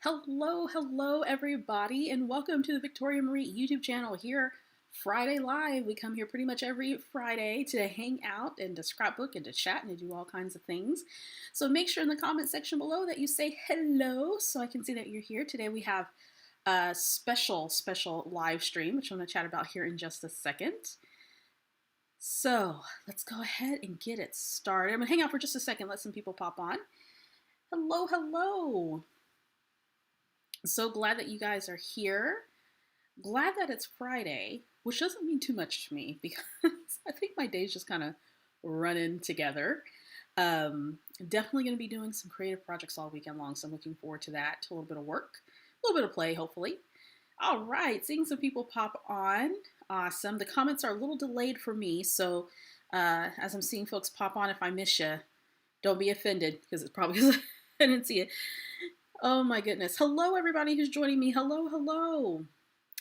Hello, everybody, and welcome to the Victoria Marie YouTube channel here, Friday Live. We come here pretty much every Friday to hang out and to scrapbook and to chat and to do all kinds of things. So make sure in the comment section below that you say hello so I can see that you're here. Today we have a special live stream, which I'm going to chat about here in just a second. So let's go ahead and get it started. I'm going to hang out for just a second, let some people pop on. Hello. So glad that you guys are here. Glad that it's Friday, which doesn't mean too much to me because I think my days just kind of running together. Definitely going to be doing some creative projects all weekend long, so I'm looking forward to that. A little bit of work, a little bit of play, hopefully. All right, seeing some people pop on. Awesome. The comments are a little delayed for me, so as I'm seeing folks pop on, if I miss you, don't be offended because it's probably because I didn't see it. Oh my goodness. Hello, everybody who's joining me. Hello.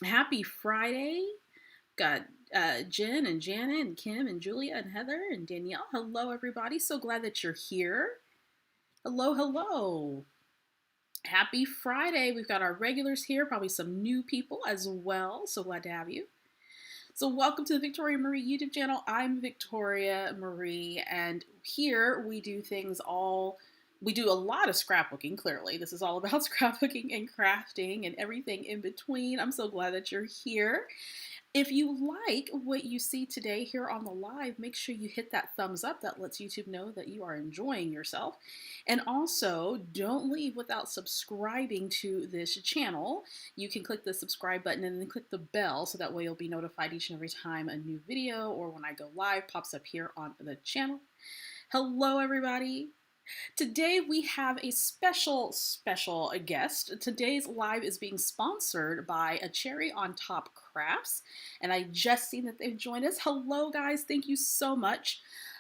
Happy Friday. Got Jen and Janet and Kim and Julia and Heather and Danielle. Hello, everybody. So glad that you're here. Hello. Happy Friday. We've got our regulars here, probably some new people as well. So glad to have you. So welcome to the Victoria Marie YouTube channel. I'm Victoria Marie, and here we do we do a lot of scrapbooking, clearly. This is all about scrapbooking and crafting and everything in between. I'm so glad that you're here. If you like what you see today here on the live, make sure you hit that thumbs up. That lets YouTube know that you are enjoying yourself. And also, don't leave without subscribing to this channel. You can click the subscribe button and then click the bell so that way you'll be notified each and every time a new video or when I go live pops up here on the channel. Hello, everybody. Today we have a special guest. Today's live is being sponsored by a Cherry on Top Crafts, and I just seen that they've joined us. Hello, guys. Thank you so much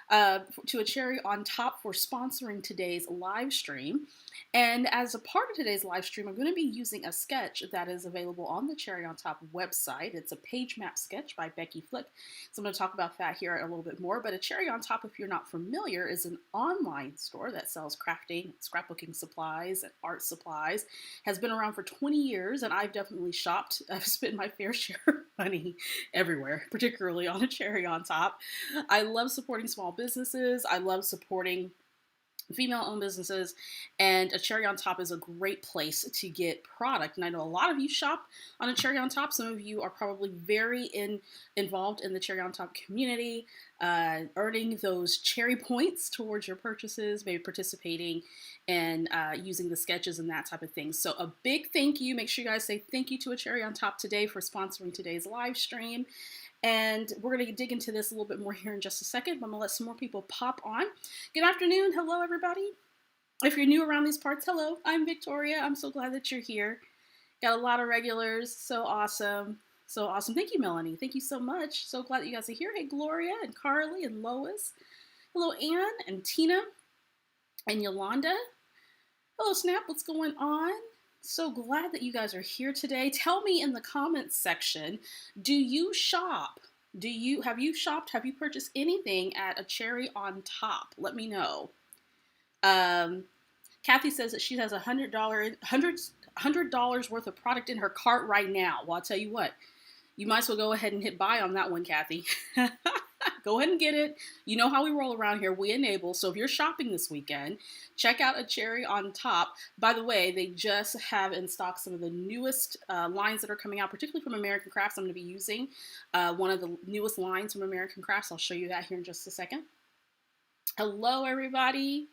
to a Cherry on Top for sponsoring today's live stream. And as a part of today's live stream, I'm going to be using a sketch that is available on the Cherry on Top website. It's a page map sketch by Becky Flick. So I'm going to talk about that here a little bit more. But a Cherry on Top, if you're not familiar, is an online store that sells crafting, scrapbooking supplies, and art supplies. Has been around for 20 years, and I've definitely shopped. I've spent my fair share of money everywhere, particularly on a Cherry on Top. I love supporting small businesses. I love supporting female-owned businesses, and a Cherry on Top is a great place to get product. And I know a lot of you shop on a Cherry on Top. Some of you are probably very involved in the Cherry on Top community, earning those cherry points towards your purchases, maybe participating and using the sketches and that type of thing. So a big thank you. Make sure you guys say thank you to a Cherry on Top today for sponsoring today's live stream. And we're going to dig into this a little bit more here in just a second. But I'm going to let some more people pop on. Good afternoon. Hello, everybody. If you're new around these parts, hello. I'm Victoria. I'm so glad that you're here. Got a lot of regulars. So awesome. Thank you, Melanie. Thank you so much. So glad that you guys are here. Hey, Gloria and Carly and Lois. Hello, Anne and Tina and Yolanda. Hello, Snap. What's going on? So glad that you guys are here today. Tell me in the comments section, do you shop? Have you shopped? Have you purchased anything at a Cherry on Top? Let me know. Kathy says that she has $100 worth of product in her cart right now. Well, I'll tell you what, you might as well go ahead and hit buy on that one, Kathy. Go ahead and get it. You know how we roll around here. We enable. So if you're shopping this weekend, check out a Cherry on Top. By the way, they just have in stock some of the newest lines that are coming out, particularly from American Crafts. I'm going to be using one of the newest lines from American Crafts. I'll show you that here in just a second. Hello, everybody.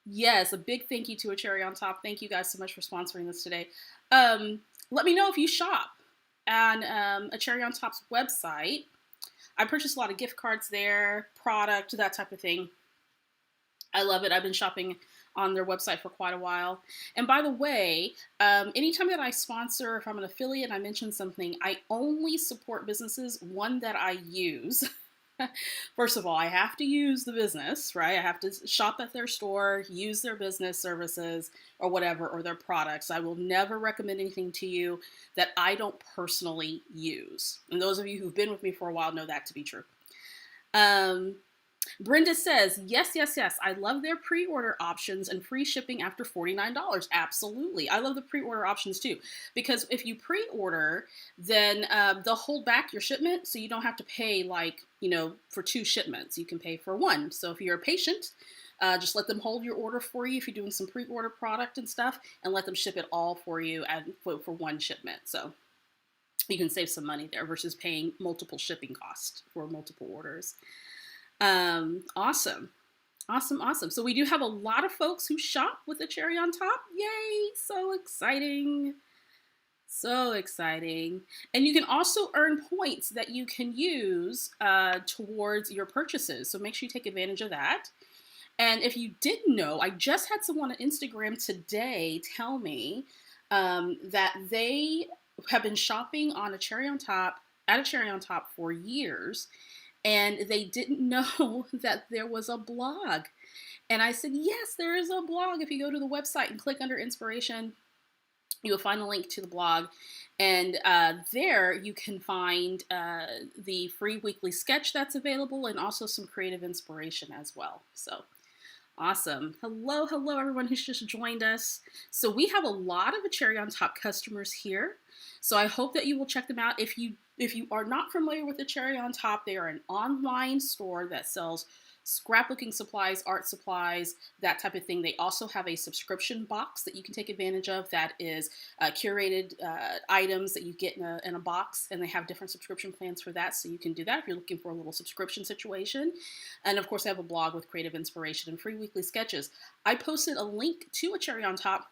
Yes, a big thank you to a Cherry on Top. Thank you guys so much for sponsoring this today. Let me know if you shop on a Cherry on Top's website. I purchased a lot of gift cards there, product, that type of thing. I love it. I've been shopping on their website for quite a while. And by the way, anytime that I sponsor, if I'm an affiliate and I mention something, I only support businesses, one, that I use. First of all, I have to use the business, right? I have to shop at their store, use their business services or whatever, or their products. I will never recommend anything to you that I don't personally use. And those of you who've been with me for a while know that to be true. Brenda says, yes, yes, yes. I love their pre-order options and free shipping after $49. Absolutely. I love the pre-order options too, because if you pre-order, then they'll hold back your shipment. So you don't have to pay for 2 shipments. You can pay for 1. So if you're a patient, just let them hold your order for you if you're doing some pre-order product and stuff, and let them ship it all for you and for 1 shipment. So you can save some money there versus paying multiple shipping costs for multiple orders. Awesome. So we do have a lot of folks who shop with a cherry on top. Yay! So exciting. So exciting. And you can also earn points that you can use towards your purchases. So make sure you take advantage of that. And if you didn't know, I just had someone on Instagram today tell me that they have been shopping on at a cherry on top for years, and they didn't know that there was a blog. And I said, yes, there is a blog. If you go to the website and click under inspiration, you will find a link to the blog. And there you can find the free weekly sketch that's available, and also some creative inspiration as well. So awesome. Hello everyone who's just joined us. So we have a lot of Cherry on Top customers here. So I hope that you will check them out. If you are not familiar with the Cherry on Top, they are an online store that sells scrapbooking supplies, art supplies, that type of thing. They also have a subscription box that you can take advantage of that is curated items that you get in a box, and they have different subscription plans for that, so you can do that if you're looking for a little subscription situation. And of course, I have a blog with creative inspiration and free weekly sketches. I posted a link to a Cherry on Top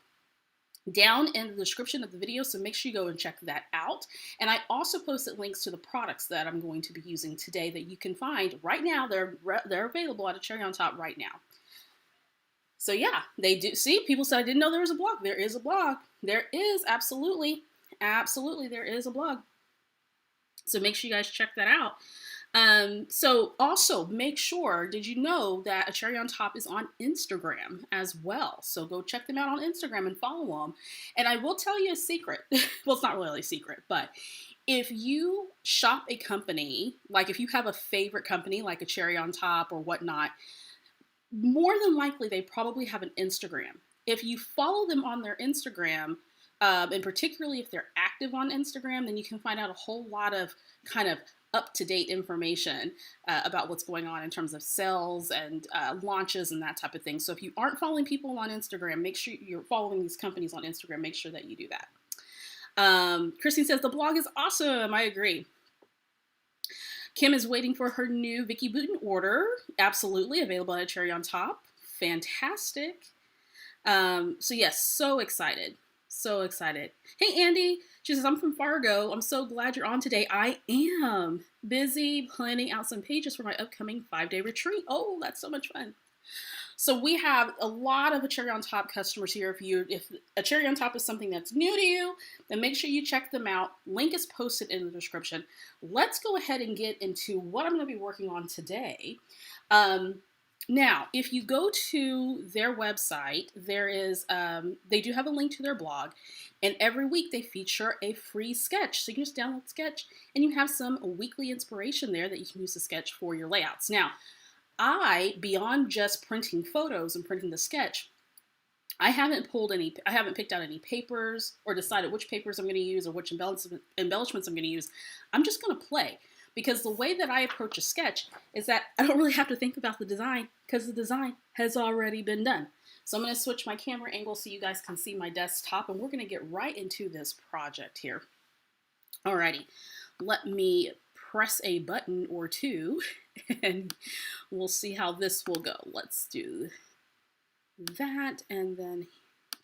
down in the description of the video, so make sure you go and check that out. And I also posted links to the products that I'm going to be using today that you can find right now. They're available at a Cherry on Top right now. So yeah, they do. See, people said I didn't know there was a blog. There is a blog. There is absolutely there is a blog. So make sure you guys check that out. So also make sure, did you know that a Cherry on Top is on Instagram as well? So go check them out on Instagram and follow them. And I will tell you a secret. Well, it's not really a secret, but if you shop a company, like if you have a favorite company, like a Cherry on Top or whatnot, more than likely they probably have an Instagram. If you follow them on their Instagram, and particularly if they're active on Instagram, then you can find out a whole lot of kind of up-to-date information about what's going on in terms of sales and launches and that type of thing. So if you aren't following people on Instagram, make sure you're following these companies on Instagram. Make sure that you do that. Christine says, the blog is awesome. I agree. Kim is waiting for her new Vicky Booten order. Absolutely. Available at Cherry on Top. Fantastic. So yes, so excited. So excited. Hey, Andy. She says, I'm from Fargo. I'm so glad you're on today. I am busy planning out some pages for my upcoming 5-day retreat. Oh, that's so much fun. So we have a lot of a Cherry on Top customers here. If a Cherry on Top is something that's new to you, then make sure you check them out. Link is posted in the description. Let's go ahead and get into what I'm going to be working on today. Now, if you go to their website, there is, they do have a link to their blog, and every week they feature a free sketch. So you can just download the sketch, and you have some weekly inspiration there that you can use to sketch for your layouts. Now, beyond just printing photos and printing the sketch, I haven't picked out any papers or decided which papers I'm going to use or which embellishments I'm going to use. I'm just going to play. Because the way that I approach a sketch is that I don't really have to think about the design because the design has already been done. So I'm going to switch my camera angle so you guys can see my desktop, and we're going to get right into this project here. Alrighty, let me press a button or two and we'll see how this will go. Let's do that and then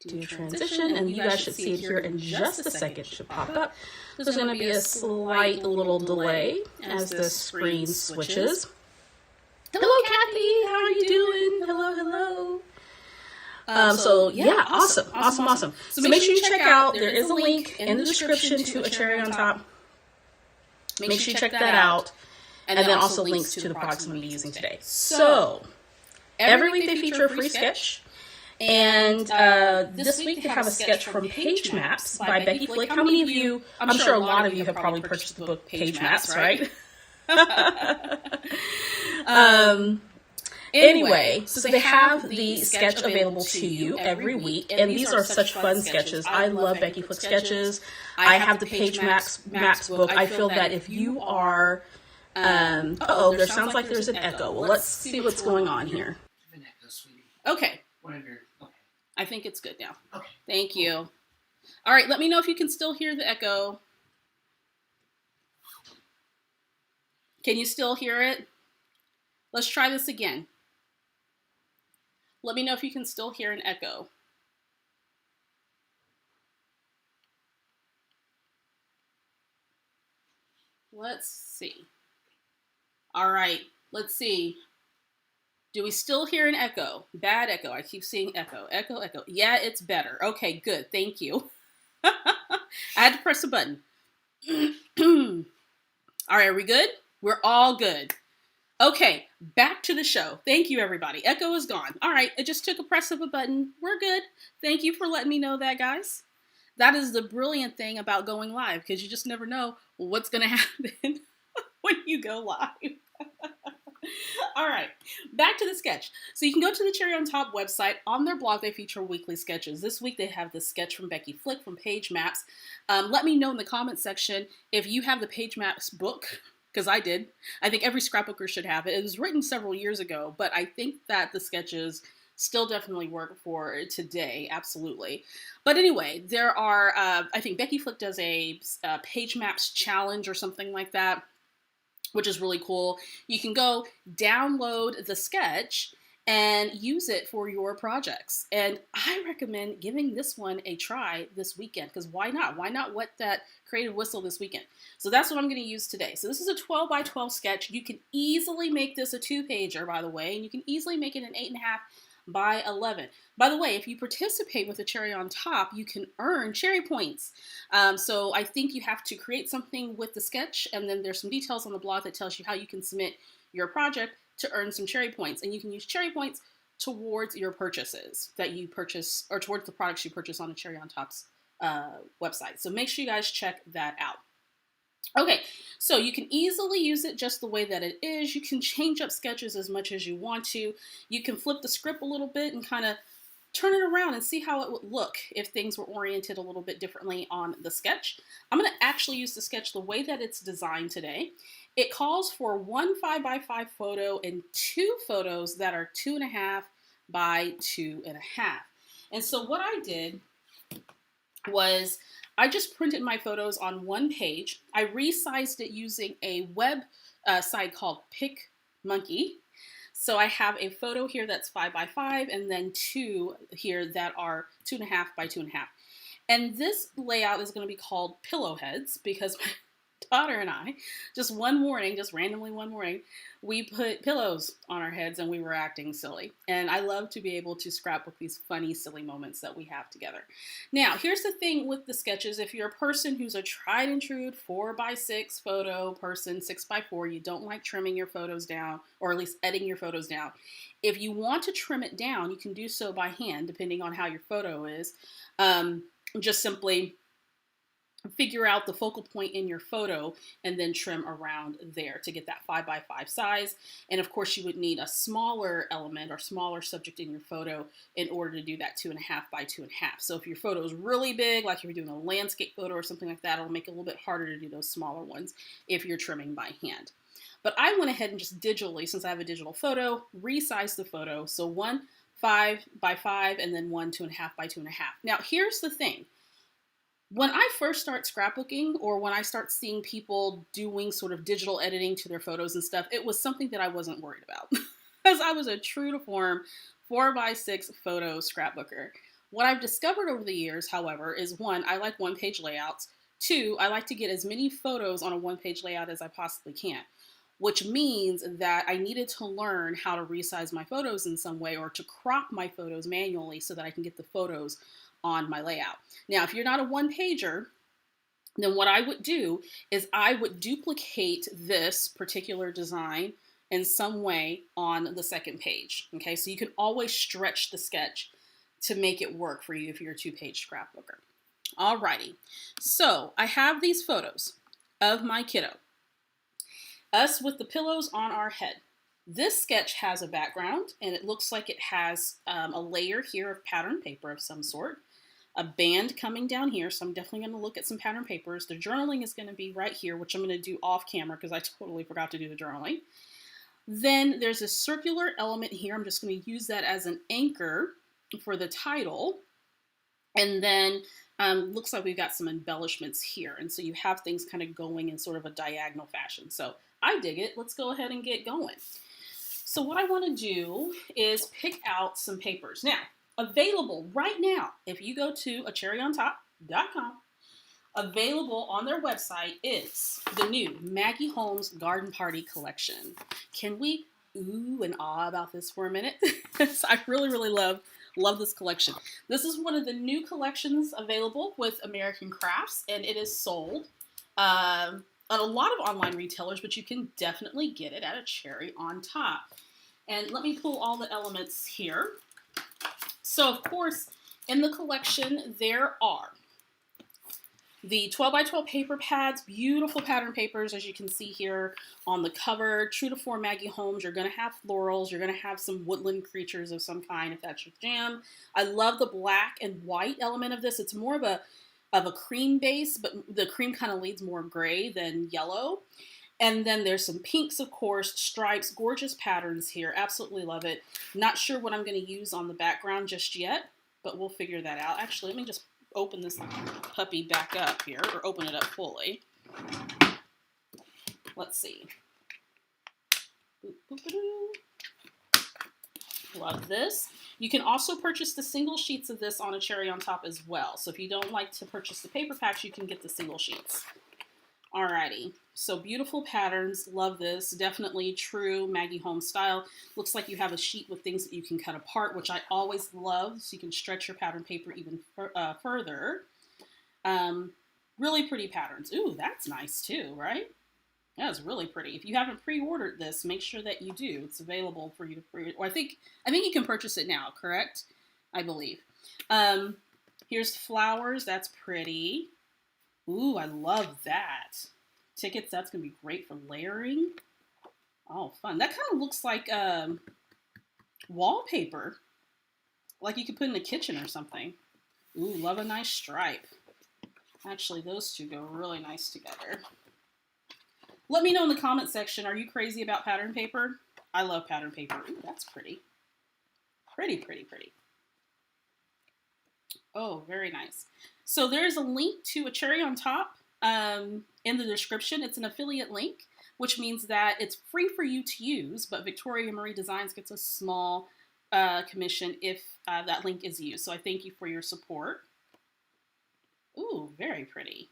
do transition, and you guys should see it here in just a second. It should pop up. There's going to be a slight little delay as the screen switches. Hello, Kathy. How are you doing? Hello. So yeah, awesome. So make sure you check out. There is a link in the description to a Cherry on Top. Make sure you check that out, and then also links to the products I'm going to be using today. So every week they feature a free sketch. And this week they have a sketch from Page Maps by Becky Flick. How many of you, I'm sure a lot of you have probably purchased the book Page Maps, right? Anyway, so they have the sketch available to you every week, and these are such fun sketches. I love Becky Flick sketches. I have the Page Maps book. I feel that if you are, there sounds like there's an echo. Well, let's see what's going on here. An echo, sweetie. Okay. I think it's good now. Okay. Thank you. All right, let me know if you can still hear the echo. Can you still hear it? Let's try this again. Let me know if you can still hear an echo. Let's see. All right, let's see. Do we still hear an echo? Bad echo. I keep seeing echo, echo, echo. Yeah, it's better. Okay, good. Thank you. I had to press a button. All right, are we good? We're all good. Okay, back to the show. Thank you, everybody. Echo is gone. All right, it just took a press of a button. We're good. Thank you for letting me know that, guys. That is the brilliant thing about going live, because you just never know what's going to happen when you go live. All right, back to the sketch. So you can go to the Cherry on Top website. On their blog, they feature weekly sketches. This week, they have the sketch from Becky Flick from Page Maps. Let me know in the comment section if you have the Page Maps book, because I did. I think every scrapbooker should have it. It was written several years ago, but I think that the sketches still definitely work for today, absolutely. But anyway, there are, I think Becky Flick does a Page Maps challenge or something like that, which is really cool. You can go download the sketch and use it for your projects. And I recommend giving this one a try this weekend, because why not? Why not wet that creative whistle this weekend? So that's what I'm going to use today. So this is a 12 by 12 sketch. You can easily make this a 2-pager, by the way, and you can easily make it an 8.5 by 11. By the way, if you participate with a Cherry on Top, you can earn cherry points. So I think you have to create something with the sketch, and then there's some details on the blog that tells you how you can submit your project to earn some cherry points. And you can use cherry points towards your purchases that you purchase, or towards the products you purchase on the Cherry on Top's website. So make sure you guys check that out. Okay, so you can easily use it just the way that it is. You can change up sketches as much as you want to. You can flip the script a little bit and kind of turn it around and see how it would look if things were oriented a little bit differently on the sketch. I'm going to actually use the sketch the way that it's designed today. It calls for 1 5x5 photo and 2 photos that are 2.5 by 2.5. And so what I did was I just printed my photos on one page. I resized it using a web site called PicMonkey. So I have a photo here that's 5 by 5 and then 2 here that are 2.5 by 2.5. And this layout is going to be called Pillow Heads, because my daughter and I, just one morning, just randomly one morning, we put pillows on our heads and we were acting silly. And I love to be able to scrapbook these funny, silly moments that we have together. Now, here's the thing with the sketches. If you're a person who's a tried and true 4 by 6 photo person, 6 by 4, you don't like trimming your photos down, or at least editing your photos down. If you want to trim it down, you can do so by hand, depending on how your photo is. Just simply figure out the focal point in your photo and then trim around there to get that 5 by 5 size. And of course you would need a smaller element or smaller subject in your photo in order to do that 2.5 by 2.5. So if your photo is really big, like you're doing a landscape photo or something like that, it'll make it a little bit harder to do those smaller ones if you're trimming by hand. But I went ahead and just digitally, since I have a digital photo, resized the photo. So 1 5 by 5 and then 1 2.5 by 2.5. Now here's the thing. When I first start scrapbooking, or when I start seeing people doing sort of digital editing to their photos and stuff, it was something that I wasn't worried about, because I was a true to form 4 by 6 photo scrapbooker. What I've discovered over the years, however, is 1, I like one-page layouts. 2, I like to get as many photos on a one-page layout as I possibly can, which means that I needed to learn how to resize my photos in some way, or to crop my photos manually so that I can get the photos on my layout. Now, if you're not a one-pager, then what I would do is I would duplicate this particular design in some way on the second page. Okay, so you can always stretch the sketch to make it work for you if you're a 2-page scrapbooker. Alrighty, so I have these photos of my kiddo. Us with the pillows on our head. This sketch has a background, and it looks like it has a layer here of pattern paper of some sort, a band coming down here, so I'm definitely going to look at some pattern papers. The journaling is going to be right here, which I'm going to do off camera because I totally forgot to do the journaling. Then there's a circular element here. I'm just going to use that as an anchor for the title. And then looks like we've got some embellishments here. And so you have things kind of going in sort of a diagonal fashion. So I dig it. Let's go ahead and get going. So what I want to do is pick out some papers. Now, available right now, if you go to acherryontop.com, available on their website is the new Maggie Holmes Garden Party Collection. Can we ooh and ah about this for a minute? So I really love this collection. This is one of the new collections available with American Crafts, and it is sold at a lot of online retailers, but you can definitely get it at a Cherry on Top. And let me pull all the elements here. So, of course, in the collection, there are the 12 by 12 paper pads, beautiful pattern papers, as you can see here on the cover. True to form Maggie Holmes, you're going to have florals. You're going to have some woodland creatures of some kind, if that's your jam. I love the black and white element of this. It's more of a cream base, but the cream kind of leads more gray than yellow. And then there's some pinks, of course, stripes, gorgeous patterns here. Absolutely love it. Not sure what I'm going to use on the background just yet, but we'll figure that out. Actually, let me just open this puppy back up here, or open it up fully. Let's see. Love this. You can also purchase the single sheets of this on a Cherry on Top as well. So if you don't like to purchase the paper packs, you can get the single sheets. Alrighty, so beautiful patterns. Love this. Definitely true Maggie Holmes style. Looks like you have a sheet with things that you can cut apart, which I always love, so you can stretch your pattern paper even further. Really pretty patterns. Ooh, that's nice too, right? That is really pretty. If you haven't pre-ordered this, make sure that you do. It's available for you to pre-order. I think you can purchase it now, correct? I believe. Here's the flowers. That's pretty. Ooh, I love that. Tickets, that's going to be great for layering. Oh, fun. That kind of looks like wallpaper. Like you could put in the kitchen or something. Ooh, love a nice stripe. Actually, those two go really nice together. Let me know in the comment section, are you crazy about pattern paper? I love pattern paper. Ooh, that's pretty. Pretty. Oh, very nice. So there's a link to a Cherry on Top in the description. It's an affiliate link, which means that it's free for you to use, but Victoria Marie Designs gets a small commission if that link is used. So I thank you for your support. Ooh, very pretty.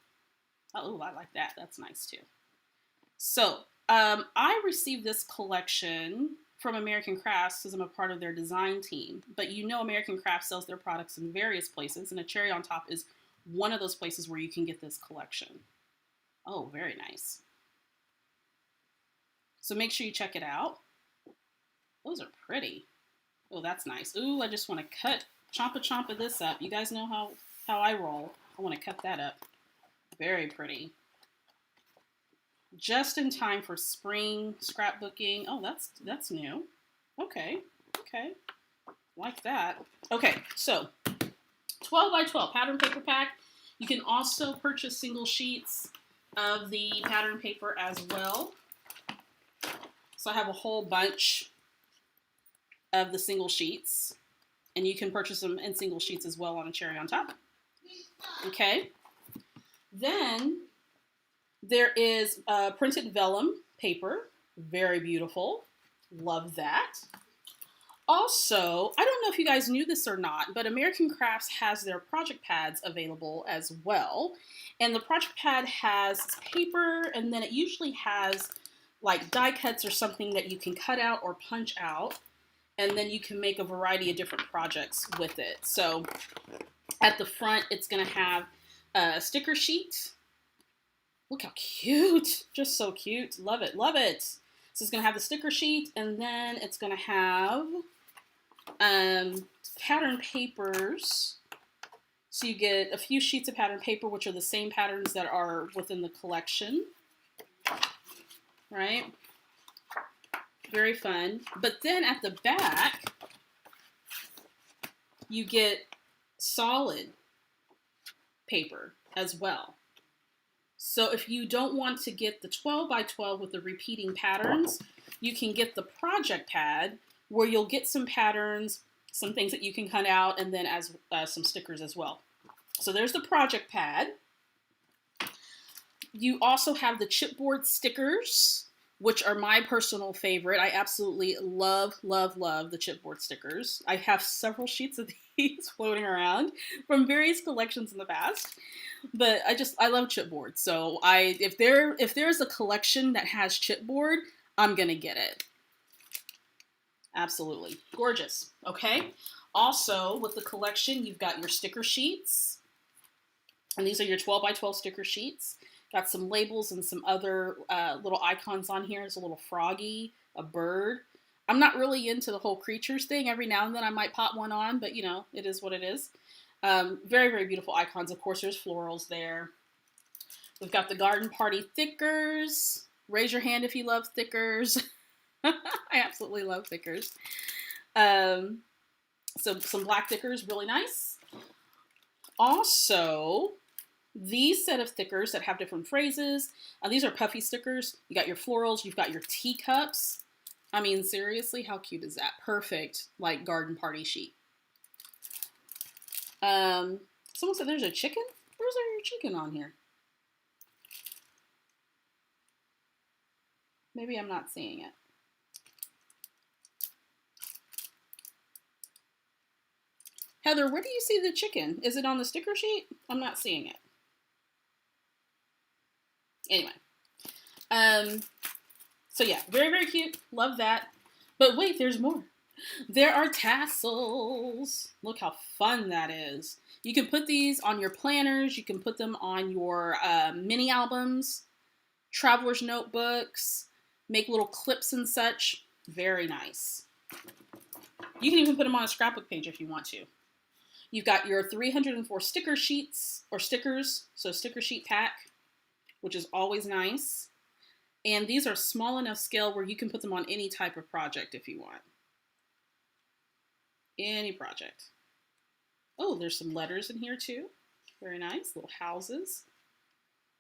Oh, I like that. That's nice too. So I received this collection from American Crafts because I'm a part of their design team. But you know American Crafts sells their products in various places, and a Cherry on Top is one of those places where you can get this collection. Oh, very nice. So make sure you check it out. Those are pretty. Oh, that's nice. Ooh, I just want to chomp this up. You guys know how I roll. I want to cut that up. Very pretty. Just in time for spring scrapbooking. Oh, that's new. Okay. Like that. Okay, so 12 by 12 pattern paper pack. You can also purchase single sheets of the pattern paper as well. So I have a whole bunch of the single sheets, and you can purchase them in single sheets as well on a Cherry on Top. Okay. Then there is printed vellum paper. Very beautiful. Love that. Also, I don't know if you guys knew this or not, but American Crafts has their project pads available as well. And the project pad has paper, and then it usually has like die cuts or something that you can cut out or punch out. And then you can make a variety of different projects with it. So at the front, it's going to have a sticker sheet. Look how cute. Just so cute. Love it. Love it. So it's going to have the sticker sheet, and then it's going to have pattern papers. So you get a few sheets of pattern paper, which are the same patterns that are within the collection. Right? Very fun. But then at the back, you get solid paper as well. So if you don't want to get the 12 by 12 with the repeating patterns, you can get the project pad where you'll get some patterns, some things that you can cut out, and then as some stickers as well. So there's the project pad. You also have the chipboard stickers, which are my personal favorite. I absolutely love, love, love the chipboard stickers. I have several sheets of these floating around from various collections in the past. But I love chipboard. So if there's a collection that has chipboard, I'm gonna get it. Absolutely. Gorgeous. Okay. Also, with the collection, you've got your sticker sheets. And these are your 12 by 12 sticker sheets. Got some labels and some other little icons on here. There's a little froggy, a bird. I'm not really into the whole creatures thing. Every now and then I might pop one on, but you know, it is what it is. Very, very beautiful icons. Of course, there's florals there. We've got the garden party thickers. Raise your hand if you love thickers. I absolutely love thickers. So some black thickers, really nice. Also, these set of stickers that have different phrases. These are puffy stickers. You got your florals. You've got your teacups. I mean, seriously, how cute is that? Perfect, like, garden party sheet. Someone said there's a chicken? Where's our chicken on here? Maybe I'm not seeing it. Heather, where do you see the chicken? Is it on the sticker sheet? I'm not seeing it. Anyway. So yeah, very, very cute. Love that. But wait, there's more. There are tassels. Look how fun that is. You can put these on your planners. You can put them on your mini albums, traveler's notebooks, make little clips and such. Very nice. You can even put them on a scrapbook page if you want to. You've got your 304 sticker sheets or stickers, so sticker sheet pack, which is always nice. And these are small enough scale where you can put them on any type of project if you want. Any project. Oh, there's some letters in here too. Very nice. Little houses.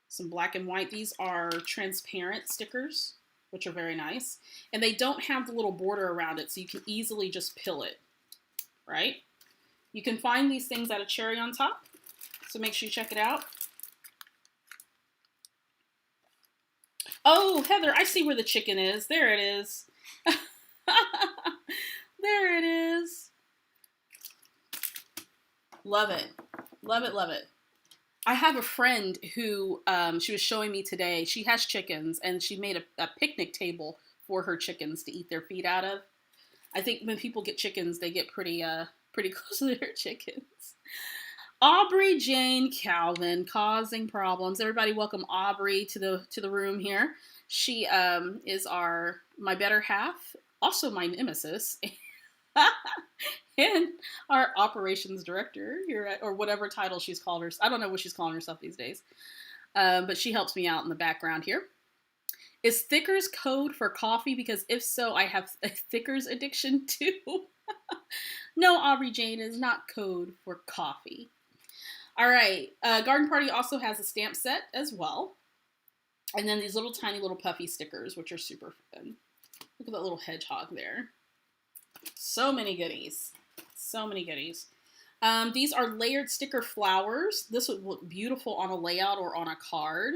Some black and white. These are transparent stickers, which are very nice. And they don't have the little border around it, so you can easily just pill it, right? You can find these things at a Cherry on Top, so make sure you check it out. Oh, Heather, I see where the chicken is. There it is. There it is. Love it. Love it, love it. I have a friend who, she was showing me today, she has chickens, and she made a picnic table for her chickens to eat their feed out of. I think when people get chickens, they get pretty close to their chickens. Aubrey Jane Calvin, causing problems. Everybody welcome Aubrey to the room here. She is my better half, also my nemesis, and our operations director here at, or whatever title she's called herself. I don't know what she's calling herself these days. But she helps me out in the background here. Is Thickers code for coffee? Because if so, I have a Thickers addiction too. No, Aubrey Jane is not code for coffee. All right. Garden Party also has a stamp set as well. And then these little tiny little puffy stickers, which are super fun. Look at that little hedgehog there. So many goodies. So many goodies. These are layered sticker flowers. This would look beautiful on a layout or on a card.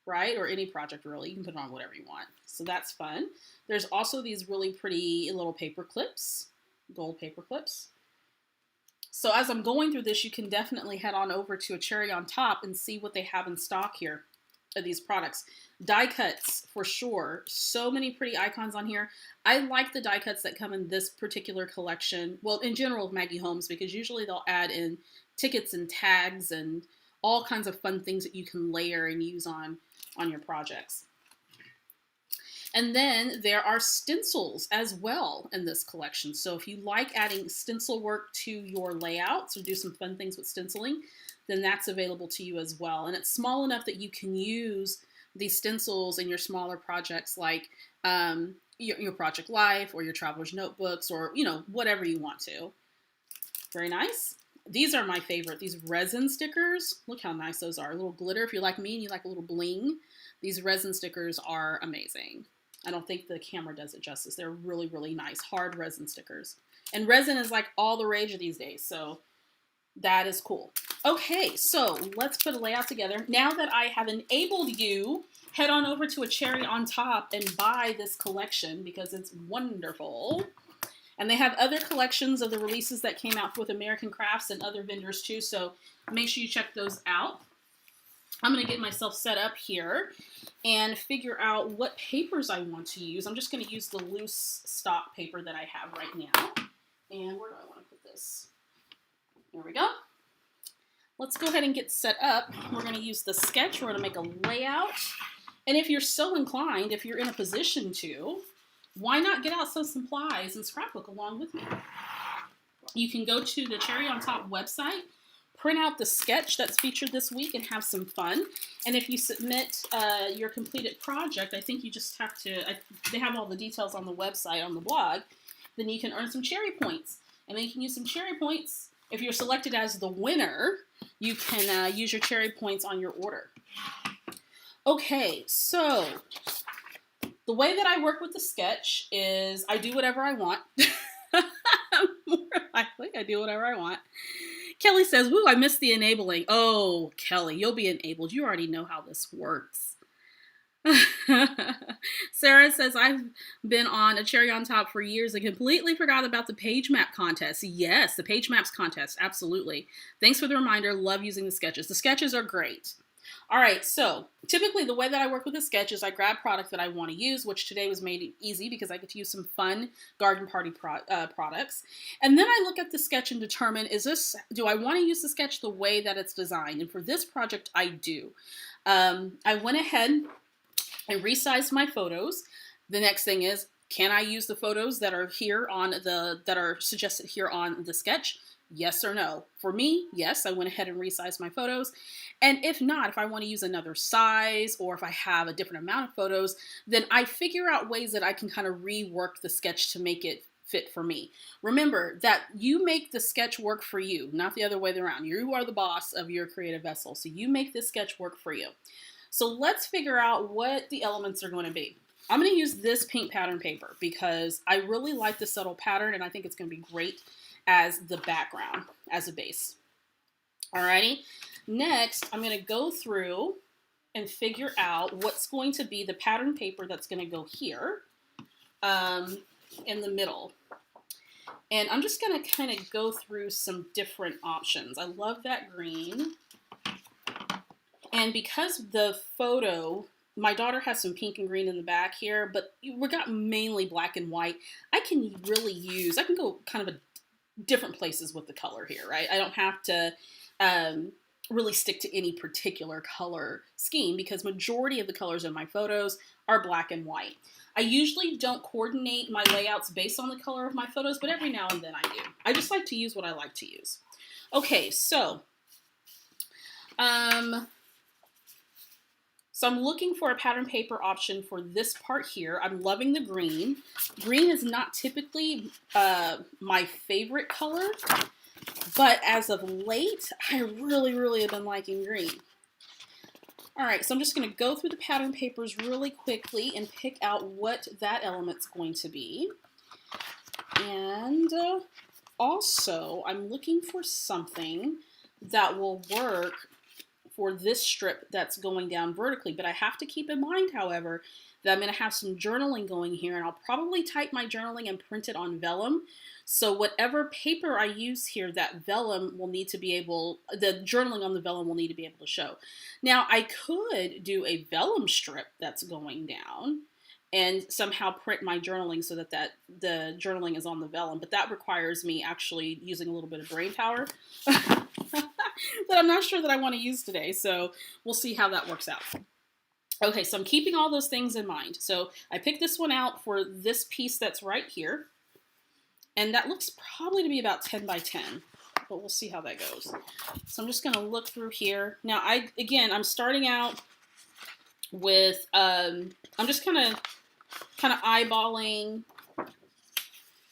Right? Or any project, really. You can put it on whatever you want. So that's fun. There's also these really pretty little paper clips. Gold paper clips. So as I'm going through this, you can definitely head on over to a Cherry on Top and see what they have in stock here of these products. Die cuts, for sure. So many pretty icons on here. I like the die cuts that come in this particular collection. Well, in general of Maggie Holmes, because usually they'll add in tickets and tags and all kinds of fun things that you can layer and use on your projects. And then there are stencils as well in this collection. So if you like adding stencil work to your layouts or do some fun things with stenciling, then that's available to you as well. And it's small enough that you can use these stencils in your smaller projects like your Project Life or your traveler's notebooks or, whatever you want to. Very nice. These are my favorite. These resin stickers. Look how nice those are. A little glitter. If you're like me and you like a little bling, these resin stickers are amazing. I don't think the camera does it justice. They're really, really nice. Hard resin stickers. And resin is like all the rage these days. So that is cool. Okay, so let's put a layout together. Now that I have enabled you, head on over to A Cherry on Top and buy this collection because it's wonderful. And they have other collections of the releases that came out with American Crafts and other vendors too, so make sure you check those out. I'm going to get myself set up here and figure out what papers I want to use. I'm just going to use the loose stock paper that I have right now. And where do I want to put this? There we go. Let's go ahead and get set up. We're going to use the sketch. We're going to make a layout. And if you're so inclined, if you're in a position to, why not get out some supplies and scrapbook along with me? You can go to the Cherry on Top website, print out the sketch that's featured this week, and have some fun. And if you submit your completed project, I think you just have to, they have all the details on the website, on the blog, then you can earn some cherry points. And then you can use some cherry points. If you're selected as the winner, you can use your cherry points on your order. Okay, so the way that I work with the sketch is I do whatever I want. More likely, I do whatever I want. Kelly says, woo, I missed the enabling. Oh, Kelly, you'll be enabled. You already know how this works. Sarah says, I've been on A Cherry on Top for years and completely forgot about the page map contest. Yes, the page maps contest. Absolutely. Thanks for the reminder. Love using the sketches. The sketches are great. All right, so typically the way that I work with the sketch is I grab product that I want to use, which today was made easy because I get to use some fun garden party products. And then I look at the sketch and determine, do I want to use the sketch the way that it's designed? And for this project, I do. I went ahead and resized my photos. The next thing is, can I use the photos that are here that are suggested here on the sketch? Yes or no? For me, yes, I went ahead and resized my photos. And if not, if I want to use another size or if I have a different amount of photos, then I figure out ways that I can kind of rework the sketch to make it fit for me. Remember that you make the sketch work for you, not the other way around. You are the boss of your creative vessel, so you make this sketch work for you. So let's figure out what the elements are going to be. I'm going to use this pink pattern paper because I really like the subtle pattern and I think it's going to be great as the background, as a base. Alrighty, next I'm going to go through and figure out what's going to be the pattern paper that's going to go here in the middle. And I'm just going to kind of go through some different options. I love that green. And because the photo, my daughter has some pink and green in the back here, but we got mainly black and white. I can go kind of different places with the color here, right? I don't have to really stick to any particular color scheme because majority of the colors in my photos are black and white. I usually don't coordinate my layouts based on the color of my photos, but every now and then I do. I just like to use what I like to use. Okay, so I'm looking for a pattern paper option for this part here. I'm loving the green. Green is not typically my favorite color, but as of late, I really, really have been liking green. All right, so I'm just going to go through the pattern papers really quickly and pick out what that element's going to be. And also, I'm looking for something that will work for this strip that's going down vertically, but I have to keep in mind, however, that I'm going to have some journaling going here, and I'll probably type my journaling and print it on vellum. So whatever paper I use here, that vellum will need to be able, the journaling on the vellum will need to be able to show. Now I could do a vellum strip that's going down and somehow print my journaling so that the journaling is on the vellum, but that requires me actually using a little bit of brain power that I'm not sure that I want to use today, so we'll see how that works out. Okay, so I'm keeping all those things in mind. So I picked this one out for this piece that's right here, and that looks probably to be about 10 by 10, but we'll see how that goes. So I'm just going to look through here. Now, I'm starting out with, I'm just kind of kind of eyeballing,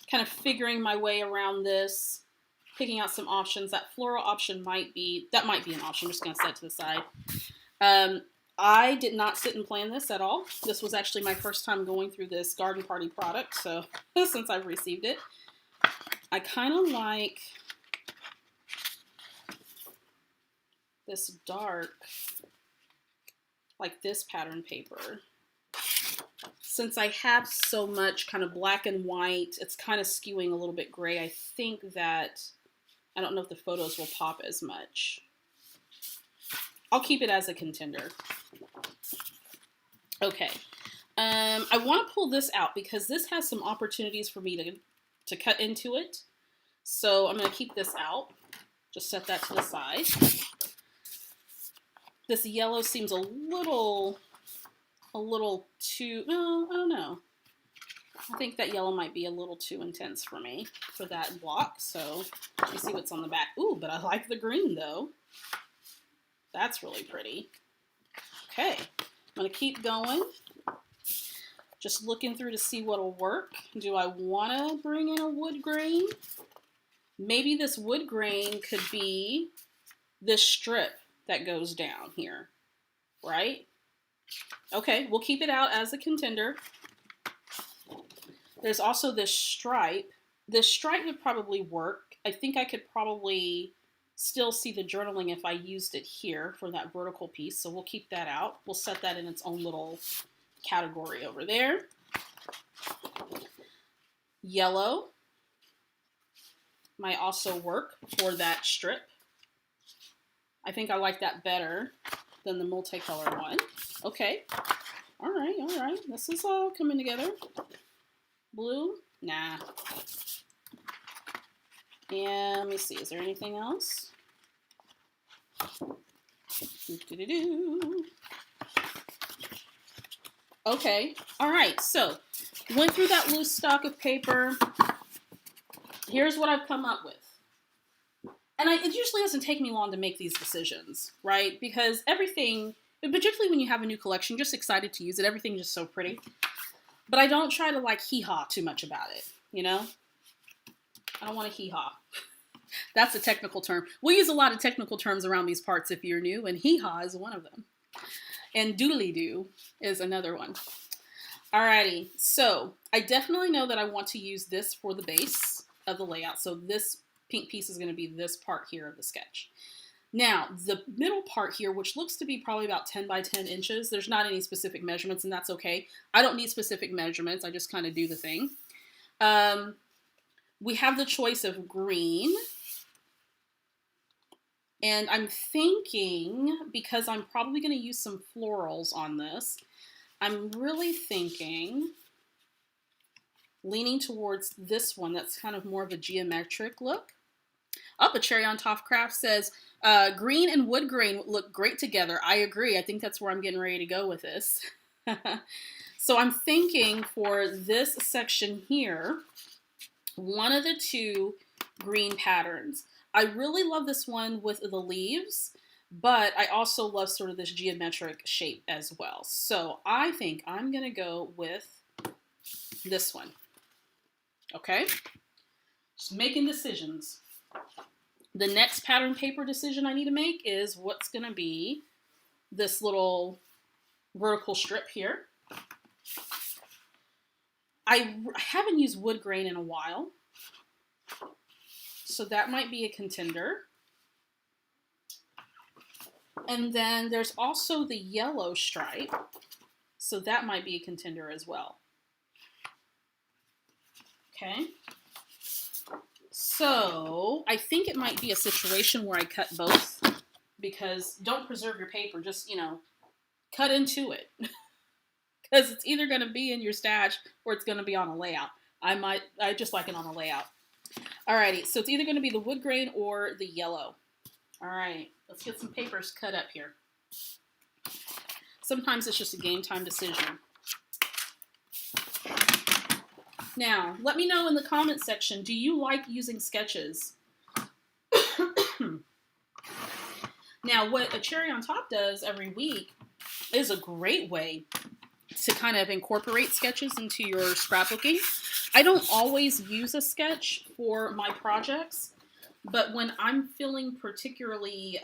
kind of figuring my way around this, picking out some options. That floral option might be an option. I'm just going to set it to the side. I did not sit and plan this at all. This was actually my first time going through this garden party product, so since I've received it. I kind of like this dark, like this pattern paper. Since I have so much kind of black and white, it's kind of skewing a little bit gray. I think that, I don't know if the photos will pop as much. I'll keep it as a contender. Okay. I want to pull this out because this has some opportunities for me to cut into it. So I'm going to keep this out. Just set that to the side. This yellow seems a little too, no, I don't know. I think that yellow might be a little too intense for me for that block. So you see what's on the back. Ooh, but I like the green though. That's really pretty. Okay, I'm going to keep going. Just looking through to see what'll work. Do I want to bring in a wood grain? Maybe this wood grain could be this strip that goes down here, right? Okay, we'll keep it out as a contender. There's also this stripe. This stripe would probably work. I think I could probably still see the journaling if I used it here for that vertical piece, so we'll keep that out. We'll set that in its own little category over there. Yellow might also work for that strip. I think I like that better than the multicolor one. Okay. All right. This is all coming together. Blue? Nah. And let me see, is there anything else? Okay, all right, so went through that loose stock of paper. Here's what I've come up with. And it usually doesn't take me long to make these decisions, right? Because everything, particularly when you have a new collection, just excited to use it. Everything's just so pretty. But I don't try to like hee-haw too much about it, you know? I don't want to hee-haw. That's a technical term. We use a lot of technical terms around these parts if you're new, and hee-haw is one of them. And doodly-doo is another one. Alrighty, so I definitely know that I want to use this for the base of the layout. So this pink piece is going to be this part here of the sketch. Now, the middle part here, which looks to be probably about 10 by 10 inches, there's not any specific measurements, and that's okay. I don't need specific measurements. I just kind of do the thing. We have the choice of green. And I'm thinking, because I'm probably going to use some florals on this, I'm really thinking, leaning towards this one that's kind of more of a geometric look. A Cherry on Top Craft says, green and wood grain look great together. I agree. I think that's where I'm getting ready to go with this. So I'm thinking for this section here, one of the two green patterns. I really love this one with the leaves, but I also love sort of this geometric shape as well. So I think I'm going to go with this one. Okay? Just making decisions. The next pattern paper decision I need to make is what's going to be this little vertical strip here. I haven't used wood grain in a while, so that might be a contender. And then there's also the yellow stripe, so that might be a contender as well. Okay. So I think it might be a situation where I cut both, because don't preserve your paper, just, cut into it. Because it's either going to be in your stash or it's going to be on a layout. I just like it on a layout. Alrighty, so it's either going to be the wood grain or the yellow. Alright, let's get some papers cut up here. Sometimes it's just a game time decision. Now, let me know in the comment section, do you like using sketches? Now, what a Cherry on Top does every week is a great way to kind of incorporate sketches into your scrapbooking. I don't always use a sketch for my projects, but when I'm feeling particularly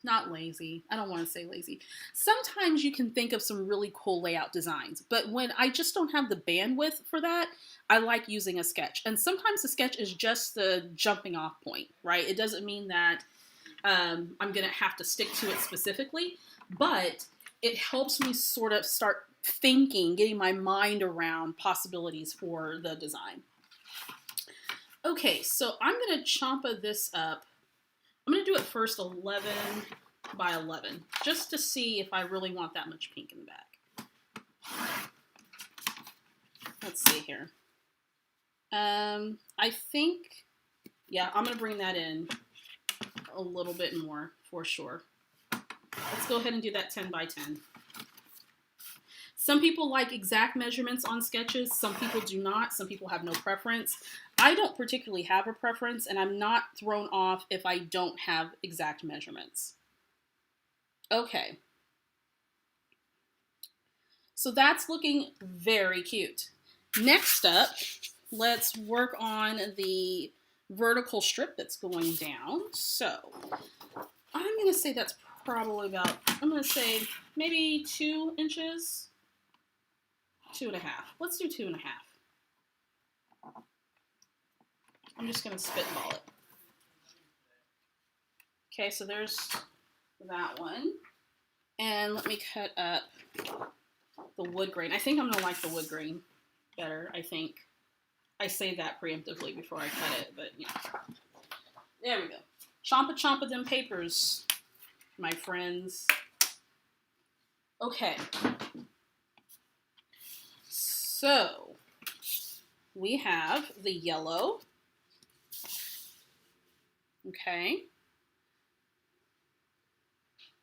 not lazy, I don't want to say lazy. Sometimes you can think of some really cool layout designs, but when I just don't have the bandwidth for that, I like using a sketch. And sometimes the sketch is just the jumping off point, right? It doesn't mean that I'm going to have to stick to it specifically, but it helps me sort of start thinking, getting my mind around possibilities for the design. Okay, so I'm going to chompa this up. I'm going to do it first 11 by 11, just to see if I really want that much pink in the back. Let's see here. I think, yeah, I'm going to bring that in a little bit more for sure. Let's go ahead and do that 10 by 10. Some people like exact measurements on sketches. Some people do not. Some people have no preference. I don't particularly have a preference, and I'm not thrown off if I don't have exact measurements. Okay. So that's looking very cute. Next up, let's work on the vertical strip that's going down. So I'm going to say that's probably about, I'm going to say maybe 2 inches. 2.5. Let's do 2.5. I'm just going to spitball it. Okay, so there's that one. And let me cut up the wood grain. I think I'm going to like the wood grain better, I think. I say that preemptively before I cut it, but yeah. There we go. Chompa chompa them papers, my friends. Okay. So, we have the yellow. Okay.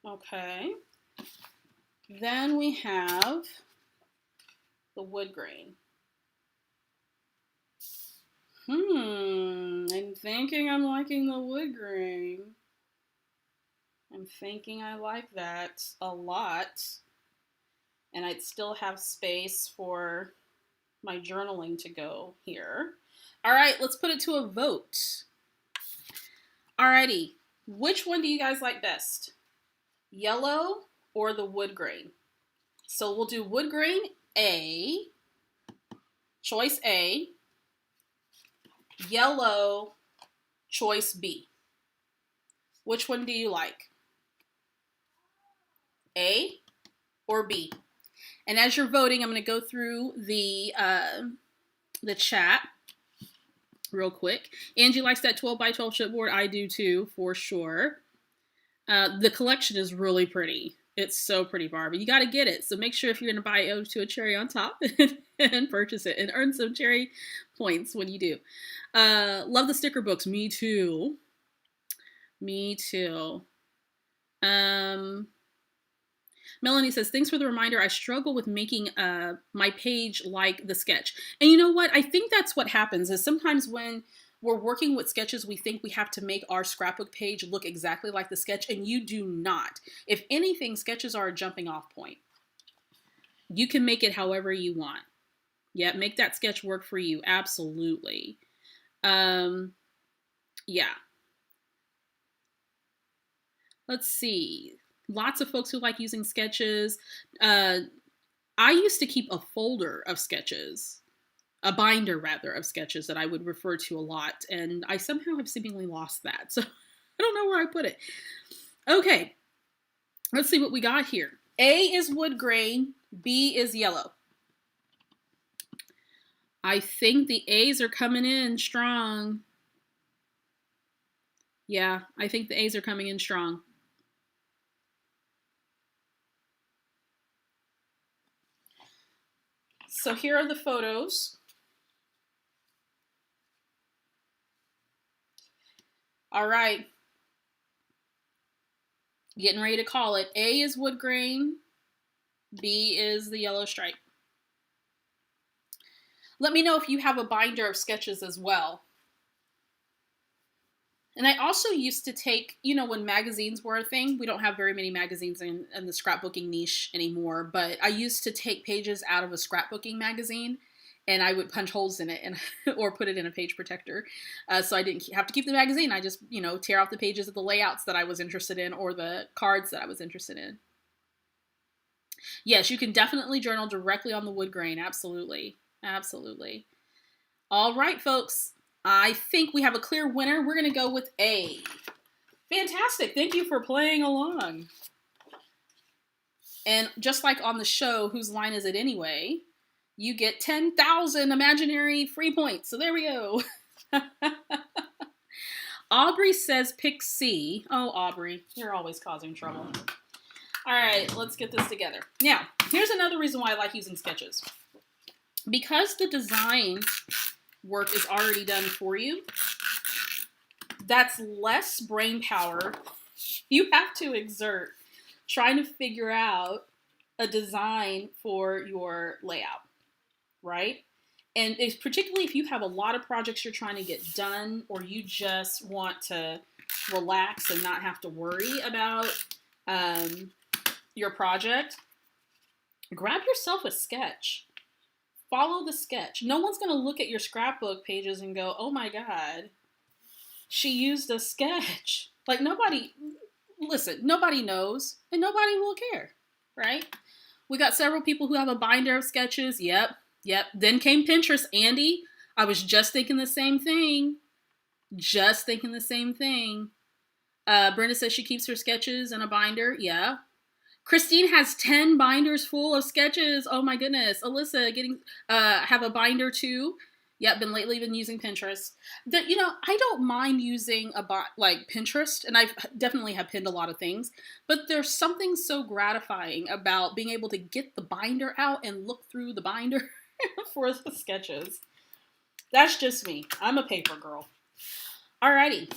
Okay. Then we have the wood grain. I'm thinking I'm liking the wood grain. I'm thinking I like that a lot. And I'd still have space for my journaling to go here. All right, let's put it to a vote. Alrighty, which one do you guys like best? Yellow or the wood grain? So we'll do wood grain A, choice A, yellow, choice B. Which one do you like? A or B? And as you're voting, I'm going to go through the chat real quick. Angie likes that 12 by 12 chipboard. I do too, for sure. The collection is really pretty. It's so pretty, Barbie. You got to get it. So make sure if you're going to buy it to a cherry on top and purchase it and earn some cherry points when you do. Love the sticker books. Me too. Me too. Melanie says, thanks for the reminder. I struggle with making my page like the sketch. And you know what? I think that's what happens is sometimes when we're working with sketches, we think we have to make our scrapbook page look exactly like the sketch, and you do not. If anything, sketches are a jumping off point. You can make it however you want. Yeah, make that sketch work for you. Absolutely. Yeah. Let's see. Lots of folks who like using sketches. I used to keep a folder of sketches, a binder rather of sketches that I would refer to a lot, and I somehow have seemingly lost that. So I don't know where I put it. Okay, let's see what we got here. A is wood grain, B is yellow. I think the A's are coming in strong. Yeah, I think the A's are coming in strong. So here are the photos. All right. Getting ready to call it. A is wood grain. B is the yellow stripe. Let me know if you have a binder of sketches as well. And I also used to take, you know, when magazines were a thing, we don't have very many magazines in the scrapbooking niche anymore, but I used to take pages out of a scrapbooking magazine and I would punch holes in it and or put it in a page protector. So I didn't have to keep the magazine. I just, you know, tear off the pages of the layouts that I was interested in or the cards that I was interested in. Yes, you can definitely journal directly on the wood grain. Absolutely. Absolutely. All right, folks. I think we have a clear winner. We're going to go with A. Fantastic. Thank you for playing along. And just like on the show, Whose Line Is It Anyway? You get 10,000 imaginary free points. So there we go. Aubrey says pick C. Oh, Aubrey, you're always causing trouble. All right, let's get this together. Now, here's another reason why I like using sketches. Because the design work is already done for you, that's less brain power you have to exert trying to figure out a design for your layout, right? And it's particularly if you have a lot of projects you're trying to get done, or you just want to relax and not have to worry about your project, grab yourself a sketch. Follow the sketch. No one's going to look at your scrapbook pages and go, oh my God, she used a sketch. Like nobody knows and nobody will care, right? We got several people who have a binder of sketches. Yep. Then came Pinterest. Andy, I was just thinking the same thing. Brenda says she keeps her sketches in a binder. Yeah. Christine has 10 binders full of sketches. Oh my goodness. Alyssa have a binder too. Yep, been using Pinterest. I don't mind using Pinterest, and I've definitely have pinned a lot of things, but there's something so gratifying about being able to get the binder out and look through the binder for the sketches. That's just me. I'm a paper girl. Alrighty.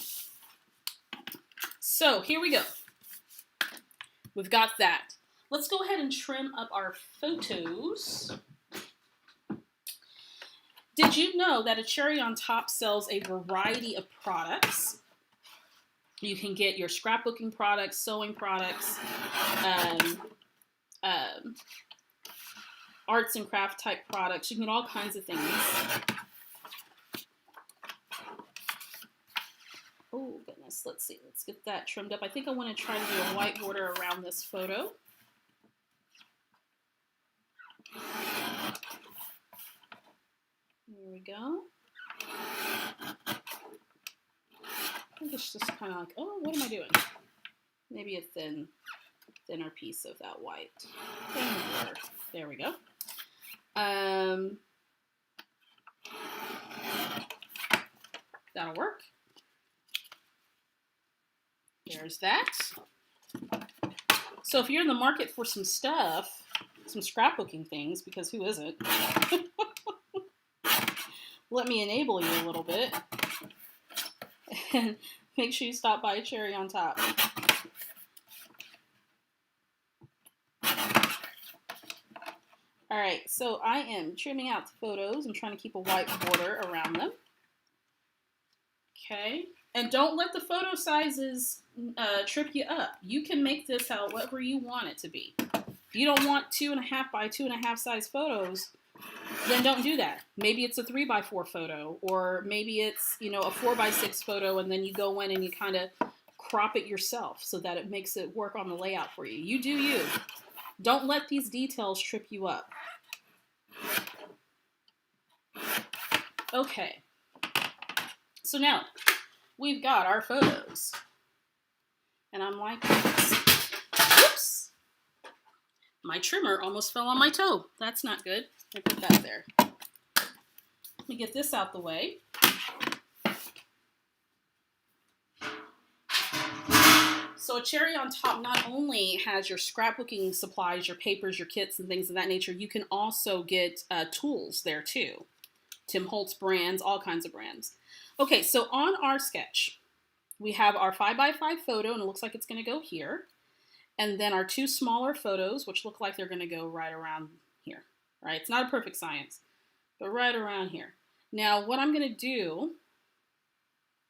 So here we go. We've got that. Let's go ahead and trim up our photos. Did you know that a cherry on top sells a variety of products? You can get your scrapbooking products, sewing products, arts and craft type products. You can get all kinds of things. Oh, goodness. Let's see. Let's get that trimmed up. I think I want to try to do a white border around this photo. There we go. I think it's just kind of like, oh, what am I doing? Maybe a thinner piece of that white. There we go. That'll work. There's that. So if you're in the market for some stuff, some scrapbooking things, because who isn't? Let me enable you a little bit. And make sure you stop by Cherry on Top. Alright, so I am trimming out the photos. I'm trying to keep a white border around them. Okay. And don't let the photo sizes trip you up. You can make this however you want it to be. If you don't want 2.5 by 2.5 size photos, then don't do that. Maybe it's a 3x4 photo, or maybe it's, a 4x6 photo, and then you go in and you kind of crop it yourself so that it makes it work on the layout for you. You do you. Don't let these details trip you up. Okay. So now, we've got our photos. And I'm like, oops. My trimmer almost fell on my toe. That's not good. I put that there. Let me get this out the way. So a cherry on top not only has your scrapbooking supplies, your papers, your kits, and things of that nature, you can also get tools there too. Tim Holtz brands, all kinds of brands. Okay, so on our sketch, we have our 5x5 photo, and it looks like it's going to go here. And then our two smaller photos, which look like they're going to go right around here. Right? It's not a perfect science, but right around here. Now, what I'm going to do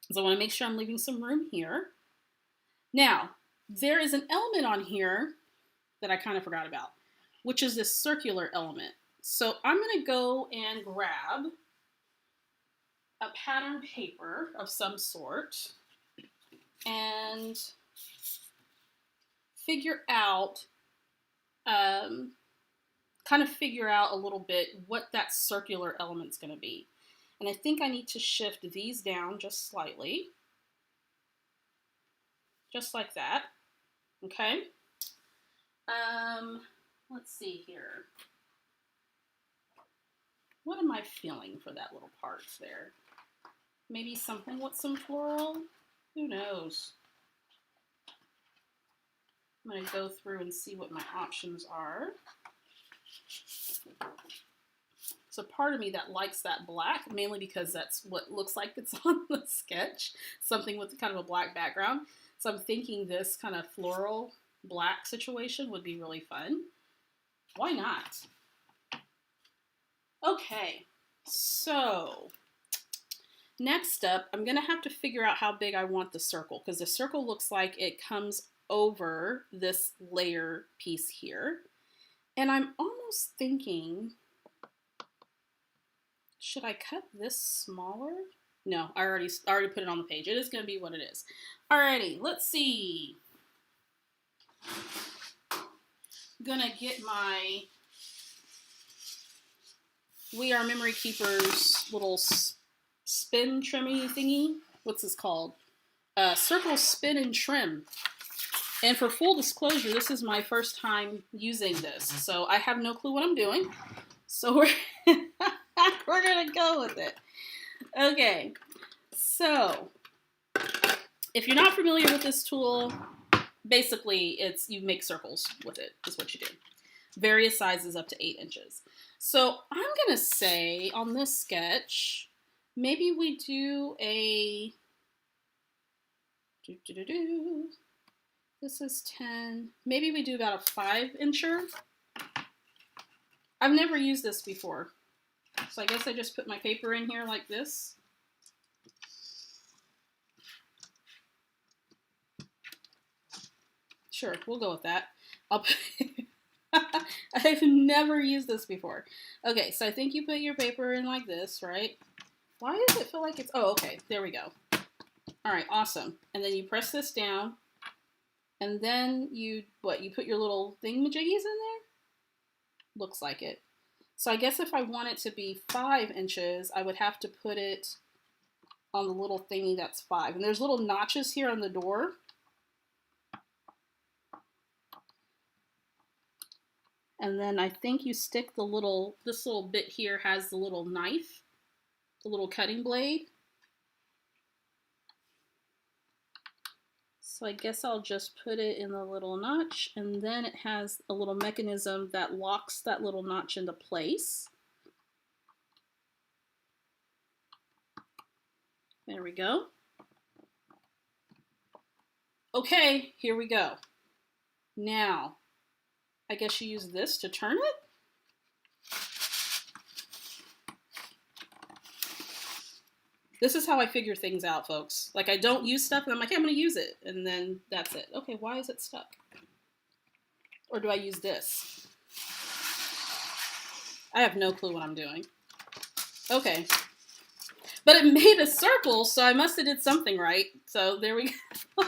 So I want to make sure I'm leaving some room here. Now, there is an element on here that I kind of forgot about, which is this circular element. So I'm going to go and grab a pattern paper of some sort and figure out, figure out a little bit what that circular element's going to be. And I think I need to shift these down just slightly. Just like that. Okay. Let's see here. What am I feeling for that little part there? Maybe something with some floral? Who knows? I'm going to go through and see what my options are. So part of me that likes that black, mainly because that's what looks like it's on the sketch. Something with kind of a black background. So I'm thinking this kind of floral black situation would be really fun. Why not? Okay, so next up, I'm going to have to figure out how big I want the circle, because the circle looks like it comes over this layer piece here. And I'm almost thinking, should I cut this smaller? No, I already put it on the page. It is going to be what it is. Alrighty, let's see. I'm going to get my We Are Memory Keepers little spin trimmy thingy. What's this called? Circle Spin and Trim. And for full disclosure, this is my first time using this, so I have no clue what I'm doing. So we're gonna go with it. Okay, so if you're not familiar with this tool, basically it's you make circles with it, is what you do. Various sizes up to 8 inches. So I'm gonna say on this sketch, maybe we do a this is 10. Maybe we do about a 5-incher. I've never used this before. So I guess I just put my paper in here like this. Sure, we'll go with that. I've never used this before. Okay, so I think you put your paper in like this, right? Why does it feel like it's... Oh, okay, there we go. All right, awesome. And then you press this down. And then you put your little thingamajiggies in there? Looks like it. So I guess if I want it to be 5 inches, I would have to put it on the little thingy that's 5. And there's little notches here on the door. And then I think you stick this little bit here has the little knife, the little cutting blade. So I guess I'll just put it in the little notch, and then it has a little mechanism that locks that little notch into place. There we go. Okay, here we go. Now, I guess you use this to turn it? This is how I figure things out, folks. Like, I don't use stuff, and I'm like, hey, I'm going to use it. And then that's it. Okay, why is it stuck? Or do I use this? I have no clue what I'm doing. Okay. But it made a circle, so I must have did something right. So there we go.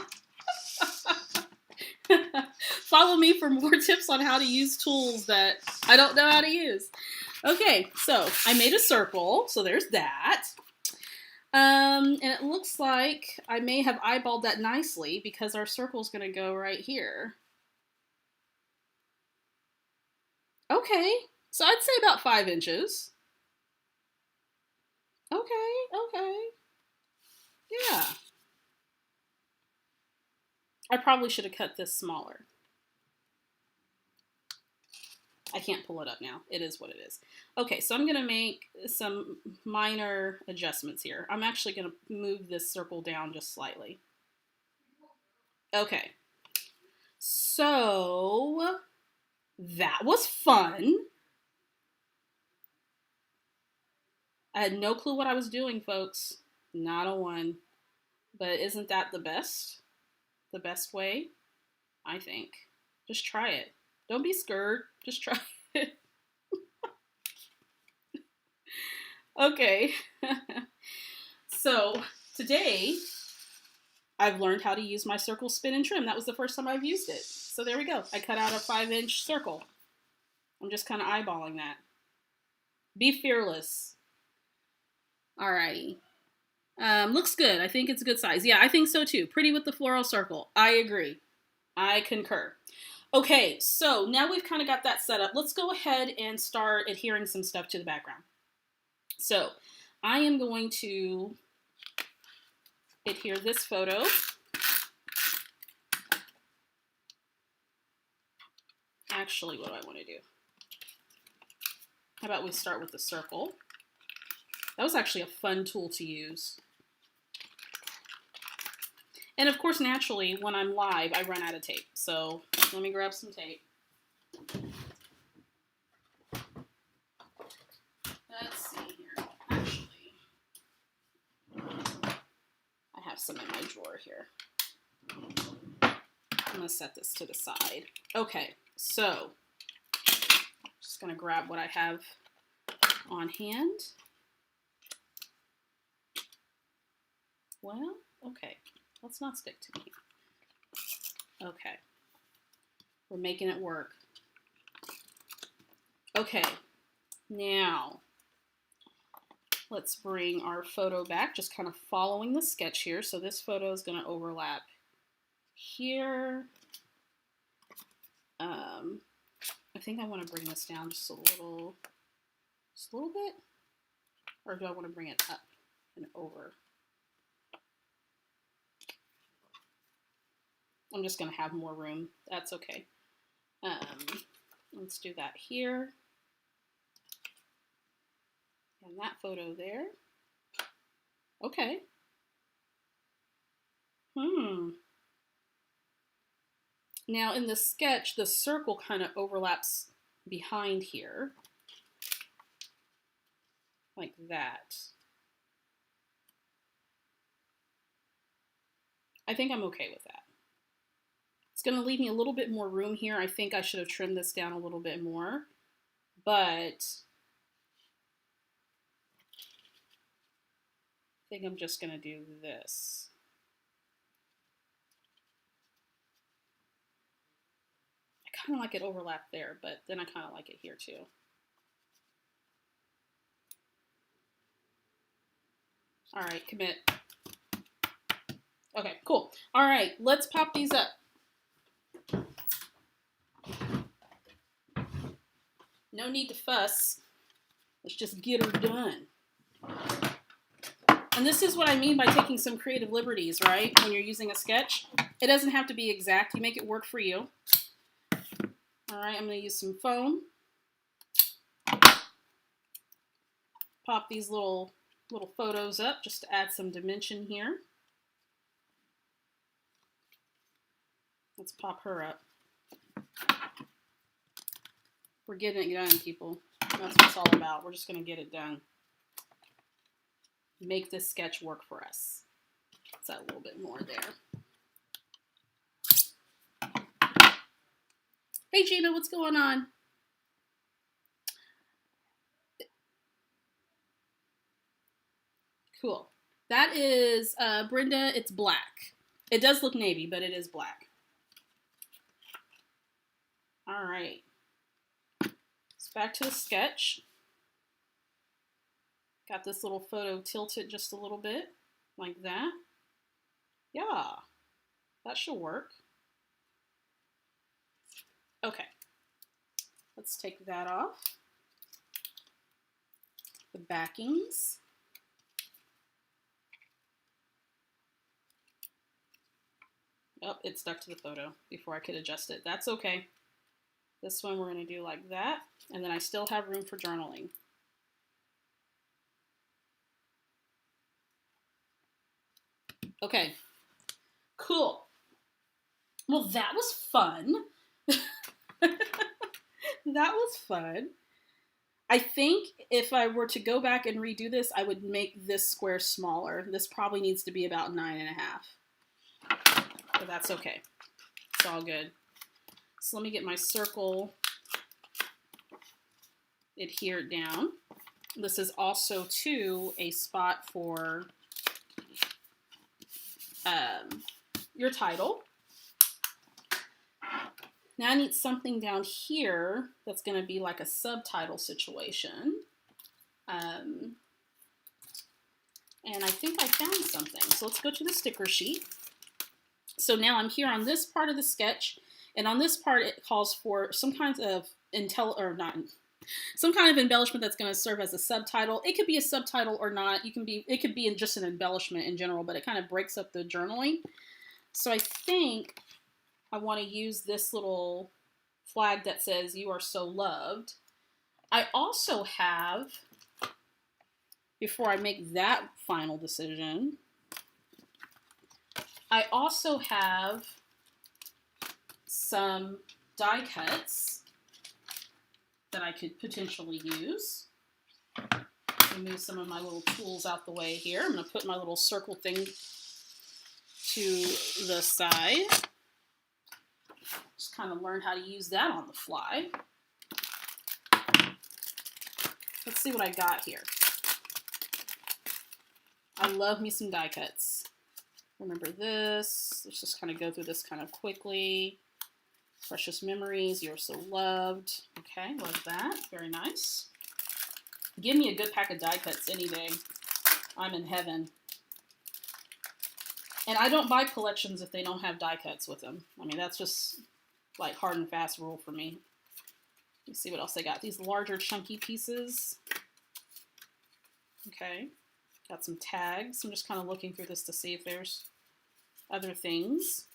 Follow me for more tips on how to use tools that I don't know how to use. Okay, so I made a circle, so there's that. And it looks like I may have eyeballed that nicely because our circle is going to go right here. Okay, so I'd say about 5 inches. Okay. Yeah. I probably should have cut this smaller. I can't pull it up now. It is what it is. Okay, so I'm going to make some minor adjustments here. I'm actually going to move this circle down just slightly. Okay. So that was fun. I had no clue what I was doing, folks. Not a one. But isn't that the best? The best way? I think. Just try it. Don't be scared. Just try it. Okay. So today I've learned how to use my circle spin and trim. That was the first time I've used it. So there we go. I cut out a 5-inch circle. I'm just kind of eyeballing that. Be fearless. Alrighty. Looks good. I think it's a good size. Yeah, I think so too. Pretty with the floral circle. I agree. I concur. Okay, so now we've kind of got that set up. Let's go ahead and start adhering some stuff to the background. So I am going to adhere this photo. Actually, what do I want to do? How about we start with the circle? That was actually a fun tool to use. And of course, naturally, when I'm live, I run out of tape. So let me grab some tape. Let's see here. Actually, I have some in my drawer here. I'm going to set this to the side. Okay, so just going to grab what I have on hand. Well, okay. Let's not stick to me. Okay. We're making it work. Okay. Now, let's bring our photo back, just kind of following the sketch here. So this photo is going to overlap here. I think I want to bring this down just a little bit. Or do I want to bring it up and over? I'm just going to have more room. That's okay. Let's do that here. And that photo there. Okay. Now in the sketch, the circle kind of overlaps behind here. Like that. I think I'm okay with that. It's going to leave me a little bit more room here. I think I should have trimmed this down a little bit more, but I think I'm just going to do this. I kind of like it overlapped there, but then I kind of like it here too. All right, commit. Okay, cool. All right, let's pop these up. No need to fuss. Let's just get her done. And this is what I mean by taking some creative liberties, right? When you're using a sketch, it doesn't have to be exact. You make it work for you. All right, I'm going to use some foam. Pop these little photos up just to add some dimension here. Let's pop her up. We're getting it done, people. That's what it's all about. We're just going to get it done. Make this sketch work for us. Let's add a little bit more there. Hey, Gina, what's going on? Cool. That is, Brenda, it's black. It does look navy, but it is black. All right. Back to the sketch. Got this little photo tilted just a little bit, like that. Yeah, that should work. Okay, let's take that off. The backings. Oh, it stuck to the photo before I could adjust it. That's okay. This one we're going to do like that, and then I still have room for journaling. Okay, cool. Well, that was fun. That was fun. I think if I were to go back and redo this, I would make this square smaller. This probably needs to be about 9.5. But that's okay. It's all good. So let me get my circle adhered down. This is also, too, a spot for your title. Now I need something down here that's going to be like a subtitle situation. And I think I found something. So let's go to the sticker sheet. So now I'm here on this part of the sketch, and on this part it calls for some kinds of some kind of embellishment that's going to serve as a subtitle. It could be a subtitle or not. It could be just an embellishment in general, but it kind of breaks up the journaling. So I think I want to use this little flag that says "You are so loved." I also have, before I make that final decision, I also have some die cuts that I could potentially use. Move some of my little tools out the way here. I'm going to put my little circle thing to the side. Just kind of learn how to use that on the fly. Let's see what I got here. I love me some die cuts. Remember this. Let's just kind of go through this kind of quickly. Precious memories, you're so loved. Okay, love that. Very nice. Give me a good pack of die cuts any day. I'm in heaven. And I don't buy collections if they don't have die cuts with them. I mean, that's just like hard and fast rule for me. Let's see what else they got. These larger chunky pieces. Okay. Got some tags. I'm just kind of looking through this to see if there's other things.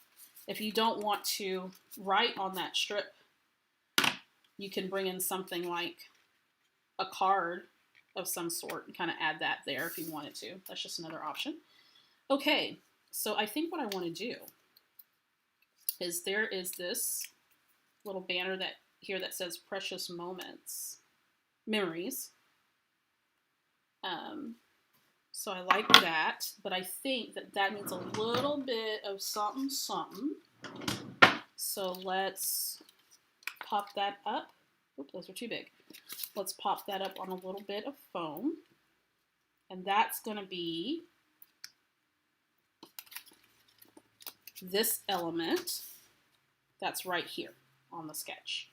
If you don't want to write on that strip, you can bring in something like a card of some sort and kind of add that there if you wanted to. That's just another option. Okay, so I think what I want to do is there is this little banner that says Precious Memories. So I like that, but I think that needs a little bit of something. So let's pop that up. Oops, those are too big. Let's pop that up on a little bit of foam. And that's going to be this element that's right here on the sketch.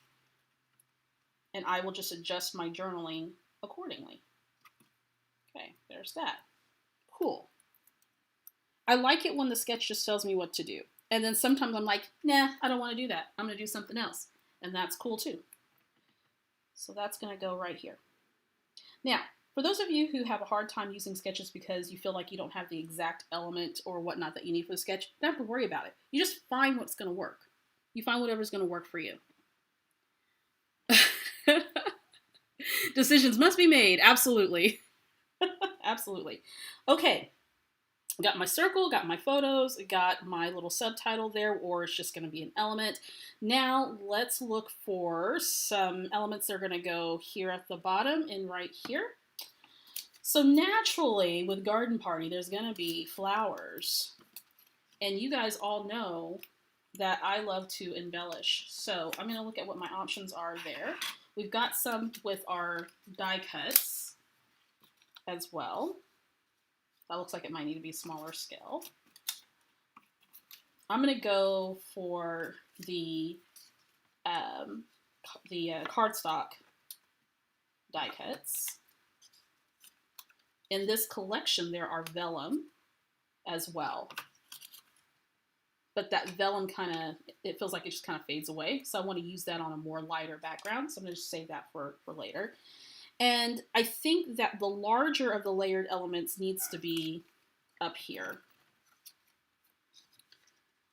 And I will just adjust my journaling accordingly. Okay, there's that. Cool. I like it when the sketch just tells me what to do. And then sometimes I'm like, nah, I don't want to do that. I'm going to do something else. And that's cool too. So that's going to go right here. Now, for those of you who have a hard time using sketches because you feel like you don't have the exact element or whatnot that you need for the sketch, you don't have to worry about it. You just find what's going to work. You find whatever's going to work for you. Decisions must be made. Absolutely. Absolutely. Okay. Got my circle, got my photos, got my little subtitle there, or it's just going to be an element. Now let's look for some elements that are going to go here at the bottom and right here. So naturally, with Garden Party, there's going to be flowers. And you guys all know that I love to embellish. So I'm going to look at what my options are there. We've got some with our die cuts as well. That looks like it might need to be smaller scale. I'm going to go for the cardstock die cuts. In this collection, there are vellum as well. But that vellum it feels like it just kind of fades away. So I want to use that on a more lighter background. So I'm going to just save that for later. And I think that the larger of the layered elements needs to be up here.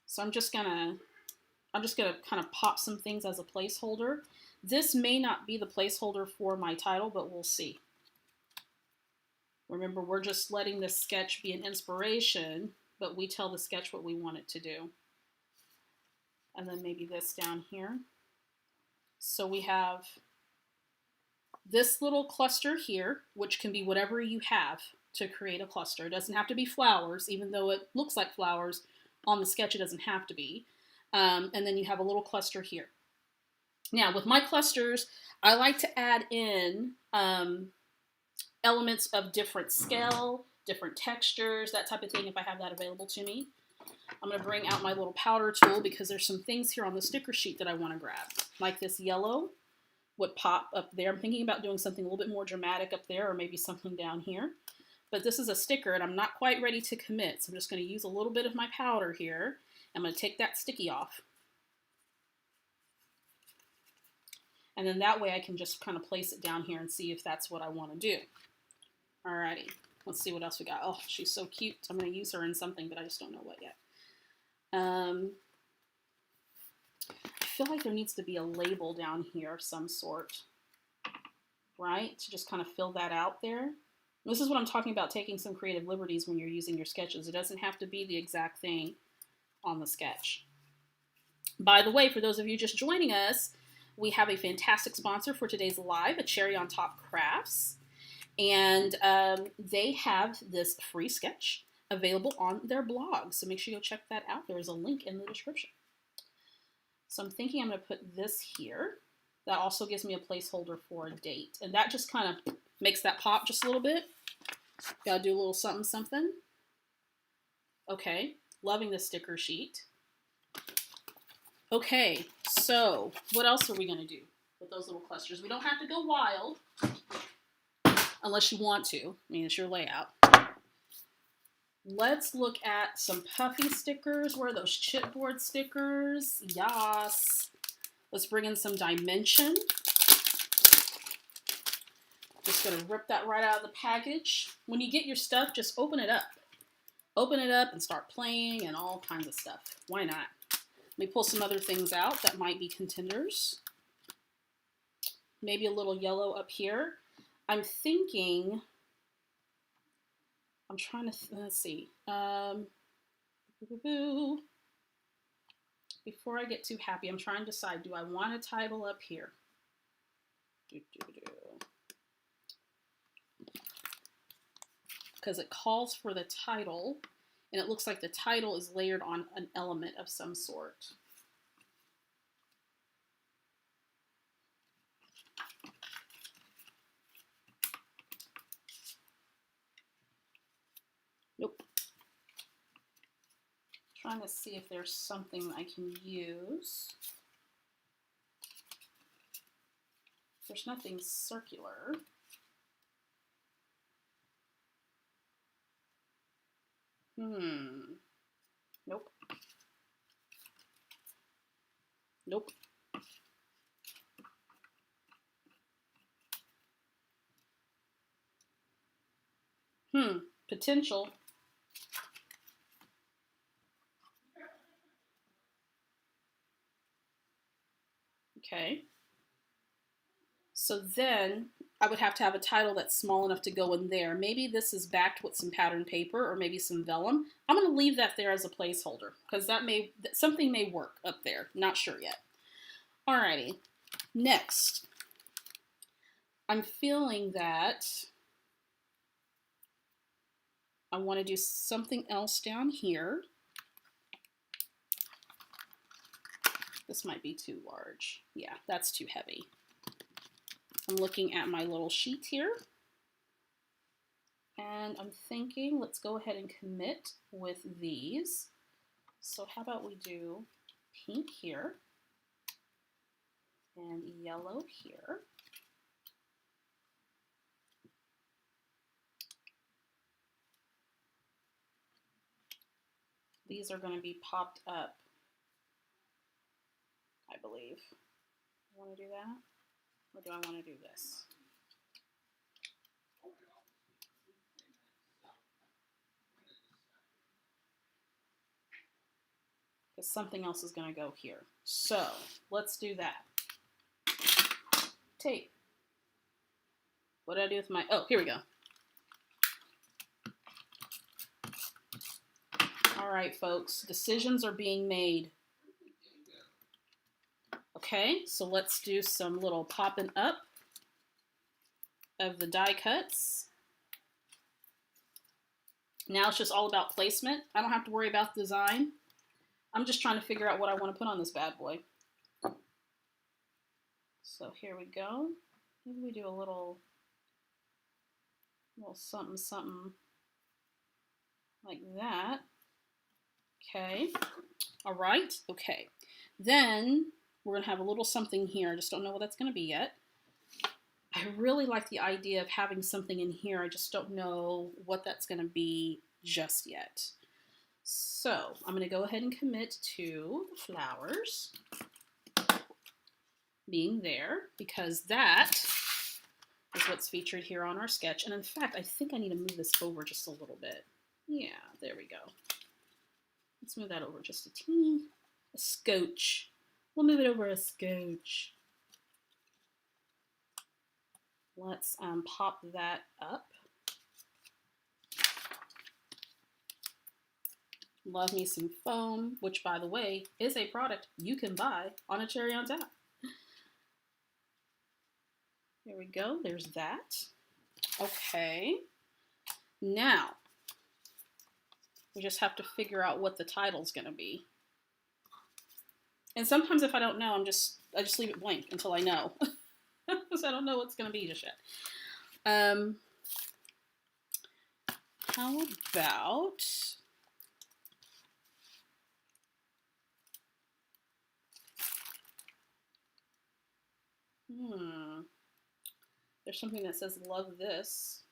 So I'm just gonna kind of pop some things as a placeholder. This may not be the placeholder for my title, but we'll see. Remember, we're just letting this sketch be an inspiration, but we tell the sketch what we want it to do. And then maybe this down here. So we have this little cluster here, which can be whatever you have to create a cluster. It doesn't have to be flowers, even though it looks like flowers on the sketch, it doesn't have to be. And then you have a little cluster here. Now, with my clusters, I like to add in elements of different scale, different textures, that type of thing if I have that available to me. I'm going to bring out my little powder tool because there's some things here on the sticker sheet that I want to grab. Like this yellow would pop up there. I'm thinking about doing something a little bit more dramatic up there, or maybe something down here. But this is a sticker and I'm not quite ready to commit. So I'm just going to use a little bit of my powder here. I'm going to take that sticky off. And then that way I can just kind of place it down here and see if that's what I want to do. Alrighty, let's see what else we got. Oh, she's so cute. I'm going to use her in something, but I just don't know what yet. I feel like there needs to be a label down here of some sort, right? To just kind of fill that out there. This is what I'm talking about, taking some creative liberties when you're using your sketches. It doesn't have to be the exact thing on the sketch. By the way, for those of you just joining us, we have a fantastic sponsor for today's live, a Cherry on Top Crafts. And they have this free sketch available on their blog. So make sure you go check that out. There is a link in the description. So I'm thinking I'm going to put this here. That also gives me a placeholder for a date. And that just kind of makes that pop just a little bit. Got to do a little something, something. Okay, loving the sticker sheet. Okay, so what else are we going to do with those little clusters? We don't have to go wild unless you want to. I mean, it's your layout. Let's look at some puffy stickers. Where are those chipboard stickers? Yas. Let's bring in some dimension. Just going to rip that right out of the package. When you get your stuff, just open it up. Open it up and start playing and all kinds of stuff. Why not? Let me pull some other things out that might be contenders. Maybe a little yellow up here. I'm thinking, I'm trying to, let's see. Before I get too happy, I'm trying to decide, do I want a title up here? Because it calls for the title, and it looks like the title is layered on an element of some sort. Nope. Trying to see if there's something I can use. There's nothing circular. Nope. Nope. Potential. Okay. So then I would have to have a title that's small enough to go in there. Maybe this is backed with some pattern paper or maybe some vellum. I'm going to leave that there as a placeholder because something may work up there. Not sure yet. Alrighty. Next, I'm feeling that I want to do something else down here. This might be too large. Yeah, that's too heavy. I'm looking at my little sheet here. And I'm thinking, let's go ahead and commit with these. So how about we do pink here and yellow here. These are going to be popped up, I believe. I want to do that? Or do I want to do this? Because something else is going to go here. So let's do that. Tape. What did I do with my, oh, here we go. All right, folks, decisions are being made. Okay, so let's do some little popping up. of the die cuts. Now it's just all about placement. I don't have to worry about the design. I'm just trying to figure out what I want to put on this bad boy. So here we go. Maybe we do a little something, something like that. Okay. All right. Okay. Then we're going to have a little something here. I just don't know what that's going to be yet. I really like the idea of having something in here. I just don't know what that's going to be just yet. So I'm going to go ahead and commit to the flowers being there, because that is what's featured here on our sketch. And in fact, I think I need to move this over just a little bit. Yeah, there we go. Let's move that over just a teeny, a scotch. We'll move it over a scotch. Let's pop that up. Love me some foam, which, by the way, is a product you can buy on a cherry on top. There we go. There's that. Okay. Now, we just have to figure out what the title's going to be. And sometimes if I don't know, I just leave it blank until I know. Because I don't know what's going to be just yet. How about... There's something that says love this.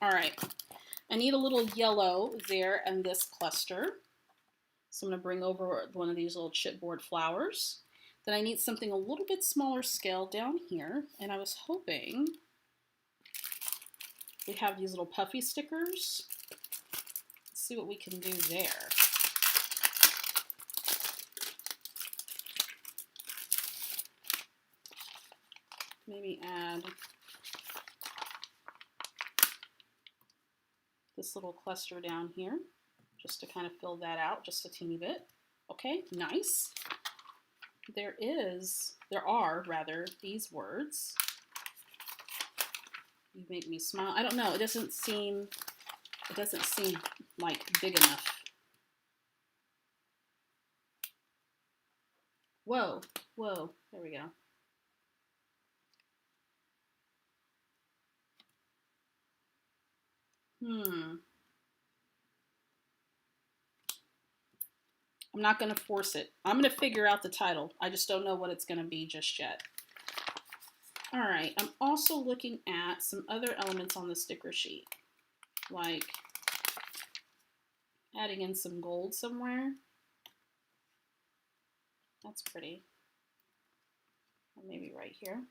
All right. I need a little yellow there and this cluster. So I'm going to bring over one of these little chipboard flowers. Then I need something a little bit smaller scale down here. And I was hoping we have these little puffy stickers. Let's see what we can do there. Maybe add this little cluster down here just to kind of fill that out just a teeny bit. Okay, nice. There are these words. You make me smile. I don't know. It doesn't seem like big enough. Whoa, whoa. There we go. I'm not going to force it. I'm going to figure out the title. I just don't know what it's going to be just yet. All right. I'm also looking at some other elements on the sticker sheet, like adding in some gold somewhere. That's pretty. Or maybe right here.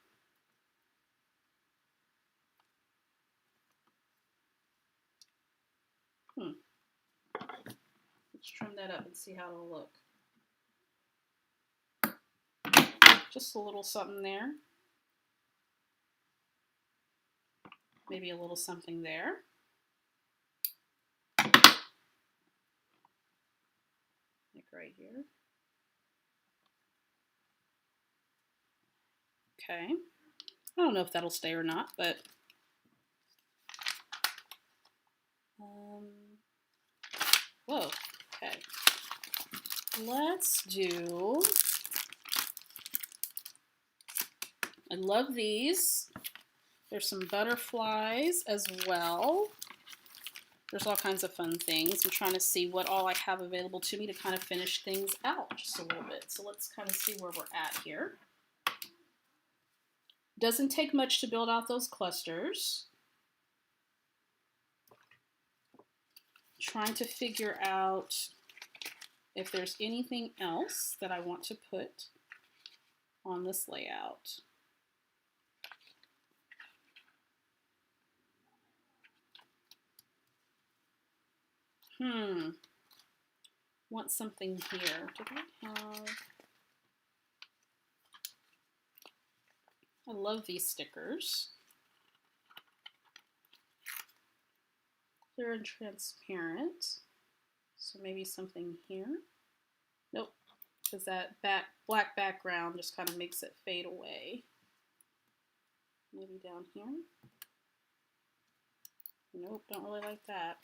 Let's trim that up and see how it'll look. Just a little something there. Maybe a little something there. Like right here. Okay. I don't know if that'll stay or not, but whoa. Okay. Let's do, I love these. There's some butterflies as well. There's all kinds of fun things. I'm trying to see what all I have available to me to kind of finish things out just a little bit. So let's kind of see where we're at here. Doesn't take much to build out those clusters. Trying to figure out if there's anything else that I want to put on this layout. Want something here. Do I have... I love these stickers. Clear and transparent. So maybe something here. Nope. because that black background just kind of makes it fade away. Maybe down here. Nope, don't really like that.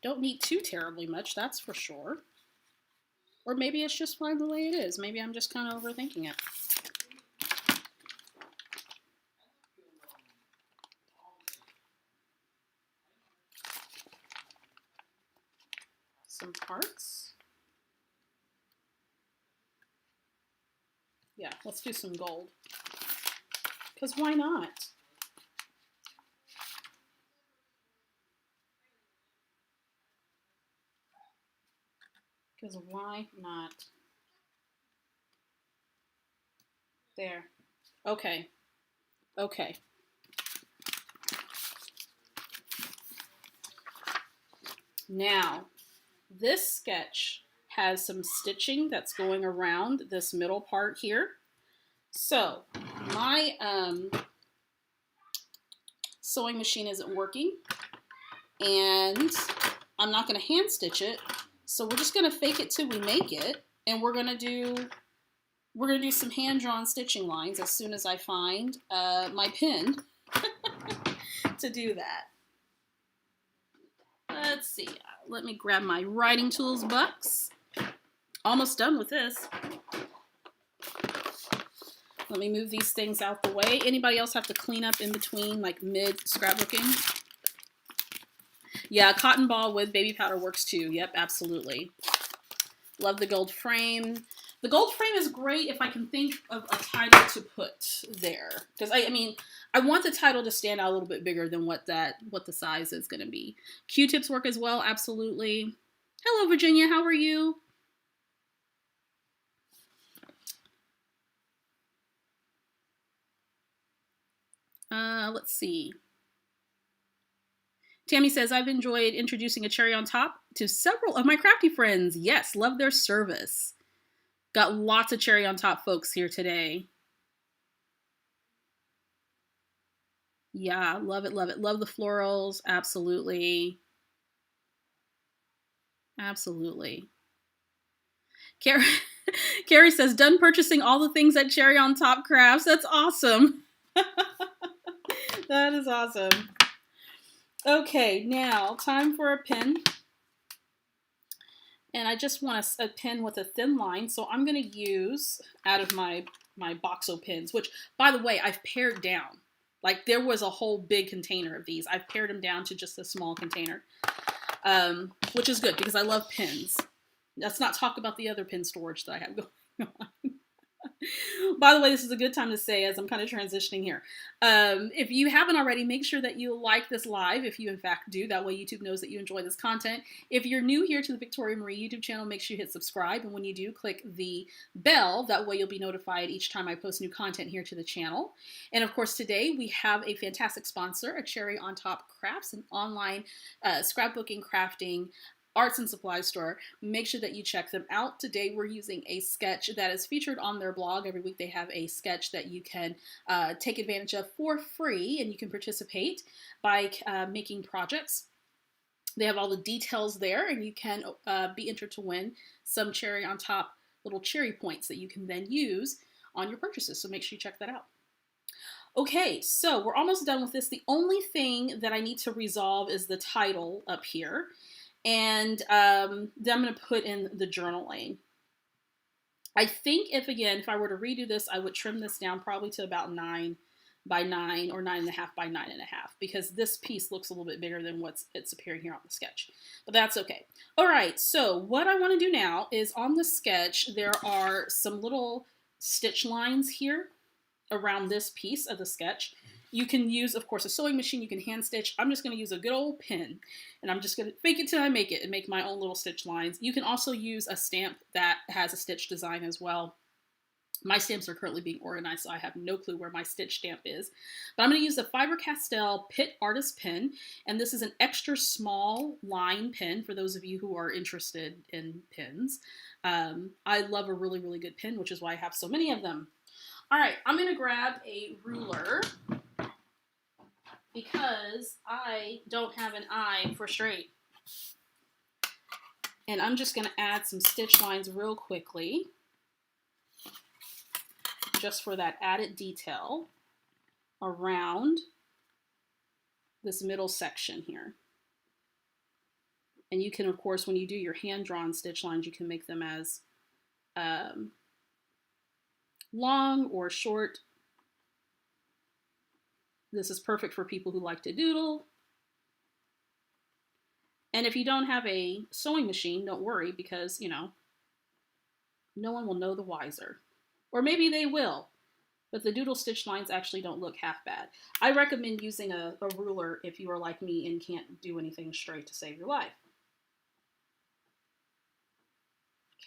Don't need too terribly much, that's for sure. Or maybe it's just fine the way it is. Maybe I'm just kind of overthinking it. Some parts. Yeah, let's do some gold. Because why not? Because why not? There. Okay. Okay. Now, this sketch has some stitching that's going around this middle part here. So, my sewing machine isn't working, and I'm not going to hand stitch it. So we're just going to fake it till we make it, and we're going to do some hand-drawn stitching lines as soon as I find my pin to do that. Let's see. Let me grab my writing tools box. Almost done with this. Let me move these things out the way. Anybody else have to clean up in between, like mid scrapbooking? Yeah, cotton ball with baby powder works too. Yep, absolutely. Love the gold frame. The gold frame is great if I can think of a title to put there. Because I mean, I want the title to stand out a little bit bigger than what the size is going to be. Q-tips work as well, absolutely. Hello, Virginia. How are you? Let's see. Tammy says, I've enjoyed introducing a cherry on top to several of my crafty friends. Yes, love their service. Got lots of cherry on top folks here today. Yeah, love it, love it. Love the florals. Absolutely. Absolutely. Carrie says, done purchasing all the things at Cherry on Top Crafts. That's awesome. That is awesome. Okay, now time for a pin. And I just want a pin with a thin line, so I'm going to use out of my Boxo pins, which, by the way, I've pared down. Like, there was a whole big container of these. I've pared them down to just a small container, which is good because I love pins. Let's not talk about the other pin storage that I have going on. By the way, this is a good time to say, as I'm kind of transitioning here, if you haven't already, make sure that you like this live, if you in fact do. That way YouTube knows that you enjoy this content. If you're new here to the Victoria Marie YouTube channel, make sure you hit subscribe, and when you do, click the bell. That way you'll be notified each time I post new content here to the channel. And of course, today we have a fantastic sponsor, a Cherry on Top Crafts, an online scrapbooking, crafting, arts and supply store. Make sure that you check them out. Today we're using a sketch that is featured on their blog. Every week they have a sketch that you can take advantage of for free, and you can participate by making projects. They have all the details there, and you can be entered to win some cherry on top little cherry points that you can then use on your purchases. So make sure you check that out. Okay, so we're almost done with this. The only thing that I need to resolve is the title up here. And then I'm going to put in the journaling. I think if I were to redo this, I would trim this down probably to about 9 by 9 or 9.5 by 9.5, because this piece looks a little bit bigger than it's appearing here on the sketch. But that's okay. All right, so what I want to do now is on the sketch, there are some little stitch lines here around this piece of the sketch. You can use, of course, a sewing machine. You can hand stitch. I'm just going to use a good old pin, and I'm just going to fake it till I make it and make my own little stitch lines. You can also use a stamp that has a stitch design as well. My stamps are currently being organized, so I have no clue where my stitch stamp is. But I'm going to use the Faber-Castell Pitt Artist Pin, and this is an extra small line pin for those of you who are interested in pins. I love a really, really good pin, which is why I have so many of them. All right, I'm going to grab a ruler. because I don't have an eye for straight. And I'm just going to add some stitch lines real quickly, just for that added detail around this middle section here. And you can, of course, when you do your hand-drawn stitch lines, you can make them as long or short. This is perfect for people who like to doodle. And if you don't have a sewing machine, don't worry, because, you know, no one will know the wiser. Or maybe they will, but the doodle stitch lines actually don't look half bad. I recommend using a ruler if you are like me and can't do anything straight to save your life.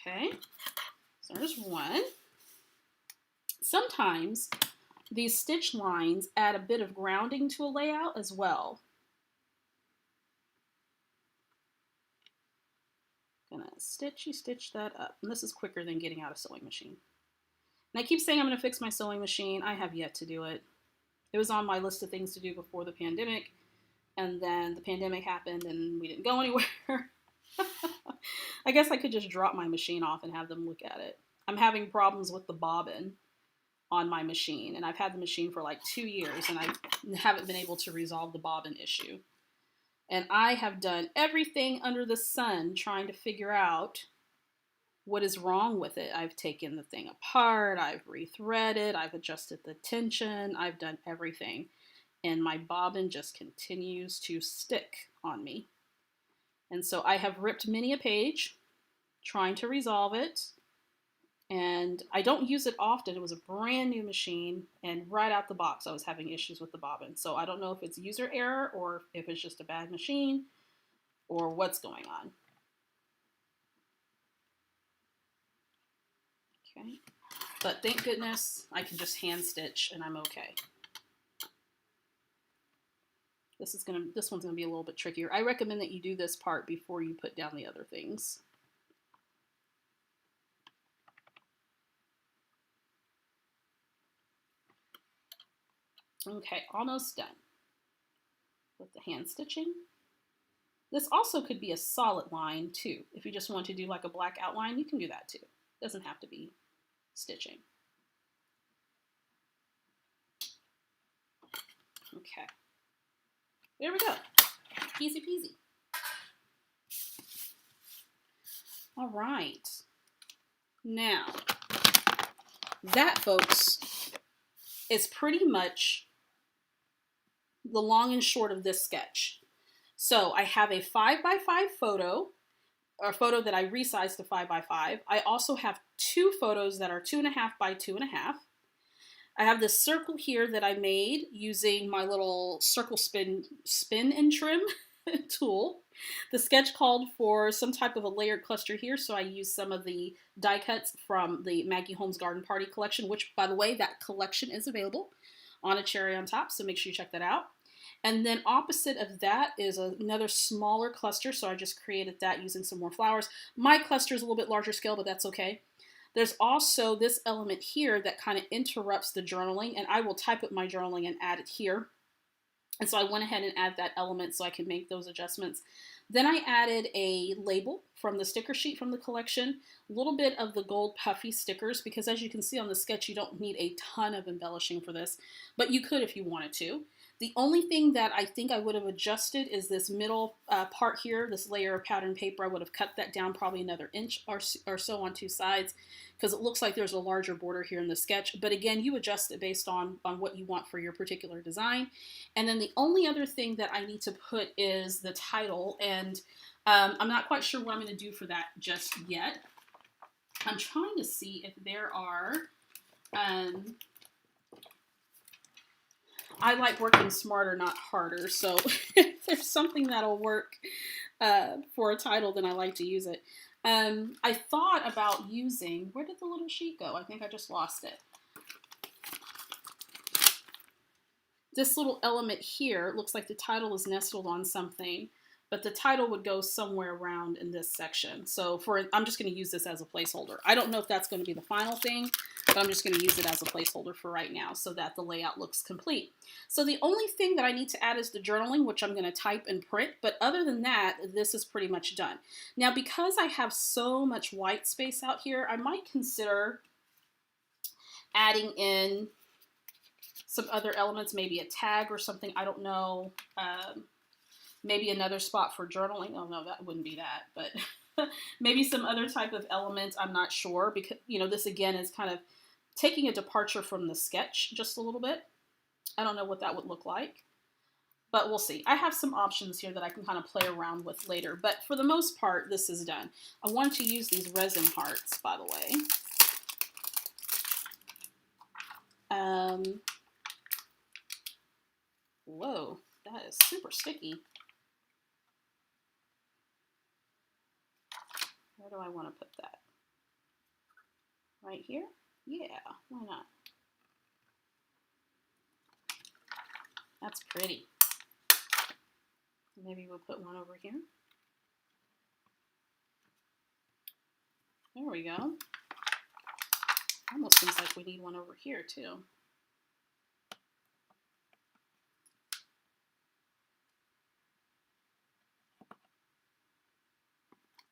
Okay, so there's one. Sometimes these stitch lines add a bit of grounding to a layout as well. Gonna stitch that up. And this is quicker than getting out a sewing machine. And I keep saying I'm gonna fix my sewing machine. I have yet to do it. It was on my list of things to do before the pandemic. And then the pandemic happened and we didn't go anywhere. I guess I could just drop my machine off and have them look at it. I'm having problems with the bobbin on my machine. And I've had the machine for like 2 years and I haven't been able to resolve the bobbin issue. And I have done everything under the sun trying to figure out what is wrong with it. I've taken the thing apart, I've rethreaded, I've adjusted the tension, I've done everything. And my bobbin just continues to stick on me. And so I have ripped many a page trying to resolve it. And I don't use it often. It was a brand new machine, and right out the box I was having issues with the bobbin. So I don't know if it's user error or if it's just a bad machine or what's going on. Okay, but thank goodness I can just hand stitch and I'm okay. This one's gonna be a little bit trickier. I recommend that you do this part before you put down the other things. Okay, almost done with the hand stitching. This also could be a solid line too. If you just want to do like a black outline, you can do that too. It doesn't have to be stitching. Okay, there we go. Easy peasy. All right. Now, that, folks, is pretty much the long and short of this sketch. So I have a 5x5 photo, or a photo that I resized to 5x5. I also have 2 photos that are 2.5 by 2.5. I have this circle here that I made using my little circle spin and trim tool. The sketch called for some type of a layered cluster here, so I used some of the die cuts from the Maggie Holmes Garden Party collection, which, by the way, that collection is available on a cherry on top, so make sure you check that out. And then opposite of that is another smaller cluster, so I just created that using some more flowers. My cluster is a little bit larger scale, but that's okay. There's also this element here that kind of interrupts the journaling, and I will type up my journaling and add it here. And so I went ahead and add that element so I can make those adjustments. Then I added a label from the sticker sheet from the collection, a little bit of the gold puffy stickers, because as you can see on the sketch, you don't need a ton of embellishing for this, but you could if you wanted to. The only thing that I think I would have adjusted is this middle part here, this layer of pattern paper. I would have cut that down probably another inch or so on 2 sides, because it looks like there's a larger border here in the sketch. But again, you adjust it based on what you want for your particular design. And then the only other thing that I need to put is the title, and I'm not quite sure what I'm going to do for that just yet. I'm trying to see if there are... I like working smarter, not harder, so if there's something that'll work for a title, then I like to use it. I thought about using, where did the little sheet go? I think I just lost it. This little element here, it looks like the title is nestled on something. but the title would go somewhere around in this section. So I'm just going to use this as a placeholder. I don't know if that's going to be the final thing, but I'm just going to use it as a placeholder for right now so that the layout looks complete. So the only thing that I need to add is the journaling, which I'm going to type and print. But other than that, this is pretty much done. Now, because I have so much white space out here, I might consider adding in some other elements, maybe a tag or something. I don't know. Maybe another spot for journaling. Oh no, that wouldn't be that, but maybe some other type of element. I'm not sure because, you know, this again is kind of taking a departure from the sketch just a little bit. I don't know what that would look like, but we'll see. I have some options here that I can kind of play around with later, but for the most part, this is done. I want to use these resin hearts, by the way. Whoa, that is super sticky. Where do I want to put that? Right here? Yeah, why not? That's pretty. Maybe we'll put one over here. There we go. Almost seems like we need one over here too.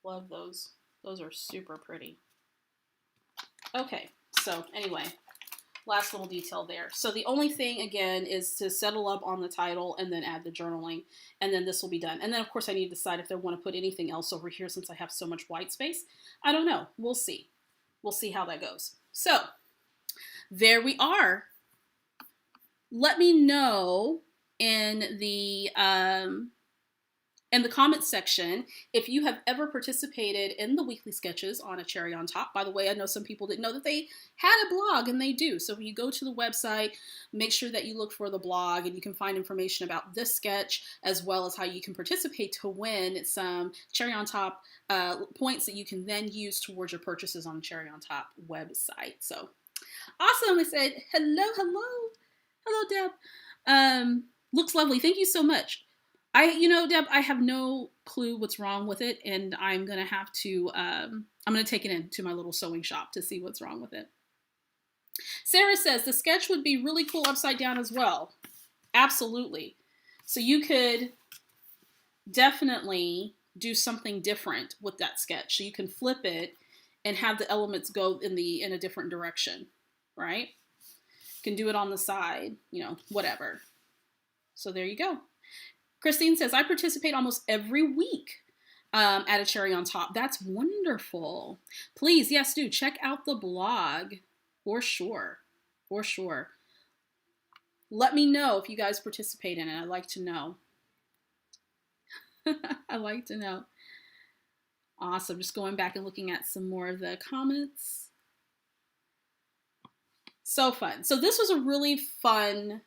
Love those. Those are super pretty. Okay, so anyway, last little detail there. So the only thing, again, is to settle up on the title and then add the journaling, and then this will be done. And then, of course, I need to decide if I want to put anything else over here since I have so much white space. I don't know. We'll see. We'll see how that goes. So there we are. Let me know in the comments section if you have ever participated in the weekly sketches on A Cherry on Top. By the way, I know some people didn't know that they had a blog, and they do. So when you go to the website, make sure that you look for the blog, and you can find information about this sketch as well as how you can participate to win some Cherry on Top points that you can then use towards your purchases on the Cherry on Top website. So awesome. I said, hello, Deb. Looks lovely. Thank you so much. Deb, I have no clue what's wrong with it, and I'm going to have to, I'm going to take it into my little sewing shop to see what's wrong with it. Sarah says, the sketch would be really cool upside down as well. Absolutely. So you could definitely do something different with that sketch. So you can flip it and have the elements go in a different direction, right? You can do it on the side, whatever. So there you go. Christine says, I participate almost every week at A Cherry on Top. That's wonderful. Please, yes, do check out the blog for sure. For sure. Let me know if you guys participate in it. I'd like to know. I'd like to know. Awesome. Just going back and looking at some more of the comments. So fun. So this was a really fun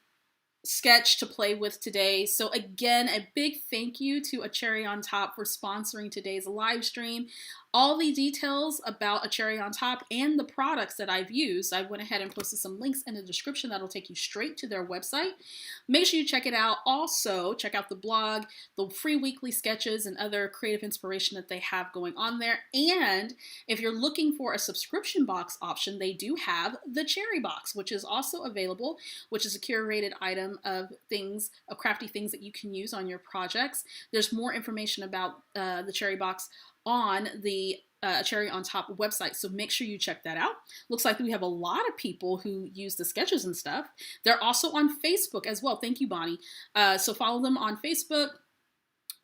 sketch to play with today. So again, a big thank you to A Cherry on Top for sponsoring today's live stream. All the details about A Cherry on Top and the products that I've used, I went ahead and posted some links in the description that'll take you straight to their website. Make sure you check it out. Also, check out the blog, the free weekly sketches, and other creative inspiration that they have going on there. And if you're looking for a subscription box option, they do have the Cherry Box, which is also available, which is a curated item of things, of crafty things that you can use on your projects. There's more information about the Cherry Box on the Cherry on Top website, so make sure you check that out. Looks like we have a lot of people who use the sketches and stuff. They're also on Facebook as well. Thank you, Bonnie. So follow them on Facebook.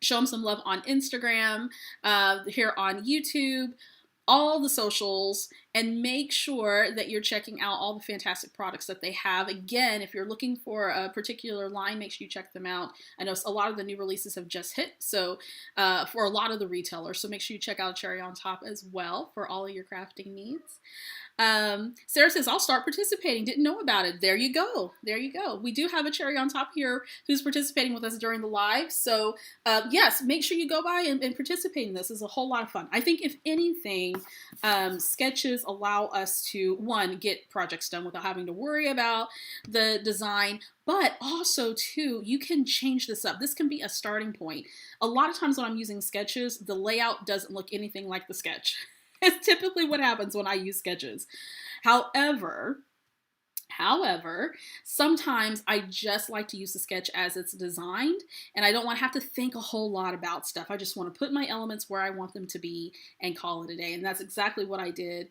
Show them some love on Instagram, here on YouTube, all the socials, and make sure that you're checking out all the fantastic products that they have. Again, if you're looking for a particular line, make sure you check them out. I know a lot of the new releases have just hit, so for a lot of the retailers, so make sure you check out Cherry on Top as well for all of your crafting needs. Sarah says, I'll start participating. Didn't know about it. There you go. There you go. We do have a Cherry on Top here who's participating with us during the live. So yes, make sure you go by and participate in this. It's a whole lot of fun. I think if anything, scrapbooking. Sketches allow us to, one, get projects done without having to worry about the design, but also, too, you can change this up. This can be a starting point. A lot of times when I'm using sketches, the layout doesn't look anything like the sketch. It's typically what happens when I use sketches. However, sometimes I just like to use the sketch as it's designed, and I don't want to have to think a whole lot about stuff. I just want to put my elements where I want them to be and call it a day. And that's exactly what I did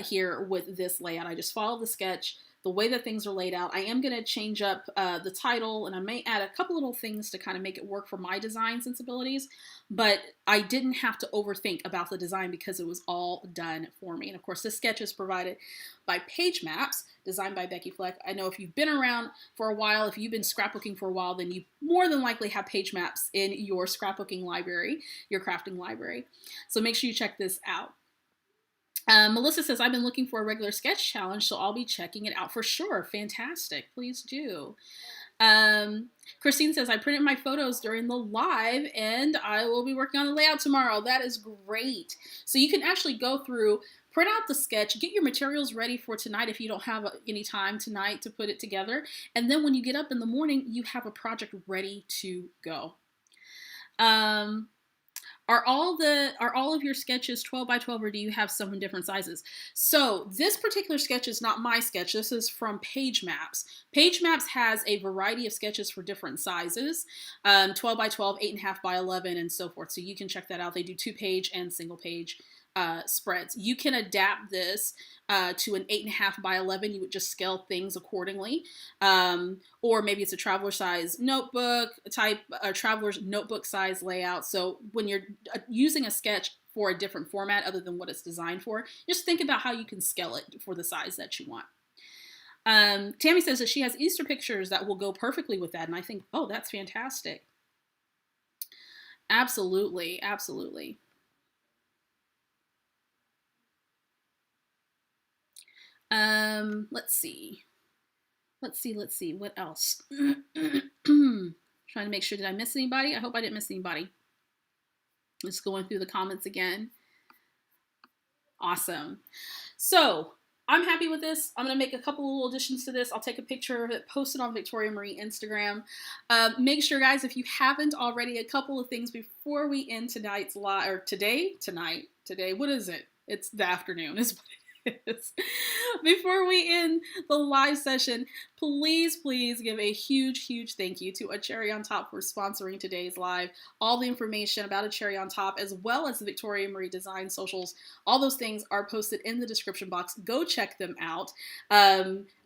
here with this layout. I just followed the sketch, the way that things are laid out. I am going to change up the title, and I may add a couple little things to kind of make it work for my design sensibilities, but I didn't have to overthink about the design because it was all done for me. And of course, this sketch is provided by Page Maps, designed by Becky Fleck. I know if you've been around for a while, if you've been scrapbooking for a while, then you more than likely have Page Maps in your scrapbooking library, your crafting library. So make sure you check this out. Melissa says, I've been looking for a regular sketch challenge, so I'll be checking it out for sure. Fantastic. Please do. Christine says, I printed my photos during the live, and I will be working on the layout tomorrow. That is great. So you can actually go through, print out the sketch, get your materials ready for tonight if you don't have any time tonight to put it together. And then when you get up in the morning, you have a project ready to go. Are all of your sketches 12 by 12, or do you have some in different sizes? So this particular sketch is not my sketch. This is from Page Maps. Page Maps has a variety of sketches for different sizes, 12 by 12, 8.5 by 11, and so forth. So you can check that out. They do 2-page and single-page spreads. You can adapt this to an 8.5 by 11. You would just scale things accordingly. Or maybe it's a traveler size notebook type, traveler's notebook size layout. So when you're using a sketch for a different format other than what it's designed for, just think about how you can scale it for the size that you want. Tammy says that she has Easter pictures that will go perfectly with that. And I think, oh, that's fantastic. Absolutely. Absolutely. Let's see. What else? Trying to make sure, did I miss anybody? I hope I didn't miss anybody. Just going through the comments again. Awesome. So I'm happy with this. I'm going to make a couple little additions to this. I'll take a picture of it, post it on Victoria Marie Instagram. Make sure, guys, if you haven't already, a couple of things before we end tonight's live, or today, what is it? It's the afternoon is what it is. Before we end the live session, please give a huge thank you to A Cherry on Top for sponsoring today's live. All the information about A Cherry on Top, as well as the Victoria Marie Design socials, all those things are posted in the description box. Go check them out.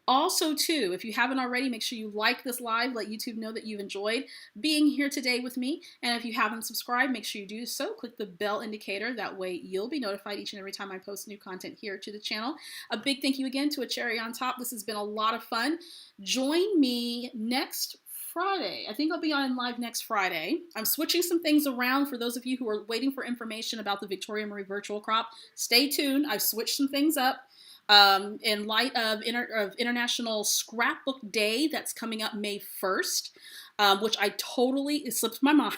Also, too, if you haven't already, make sure you like this live. Let YouTube know that you've enjoyed being here today with me. And if you haven't subscribed, make sure you do so. Click the bell indicator. That way you'll be notified each and every time I post new content here to the channel. A big thank you again to A Cherry on Top. This has been a lot of fun. Join me next Friday. I think I'll be on live next Friday. I'm switching some things around for those of you who are waiting for information about the Victoria Marie virtual crop. Stay tuned. I've switched some things up. In light of International Scrapbook Day that's coming up May 1st, which it slipped my mind.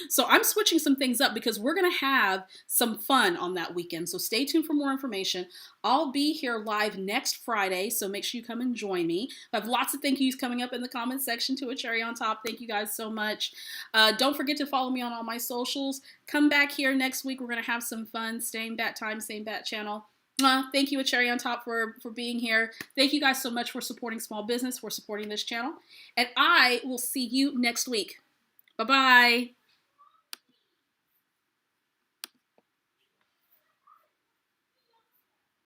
So I'm switching some things up because we're going to have some fun on that weekend. So stay tuned for more information. I'll be here live next Friday, so make sure you come and join me. I have lots of thank yous coming up in the comments section to A Cherry on Top. Thank you guys so much. Don't forget to follow me on all my socials. Come back here next week. We're going to have some fun. Same bat time, same bat channel. Thank you, A Cherry on Top, for being here. Thank you guys so much for supporting small business, for supporting this channel. And I will see you next week. Bye-bye.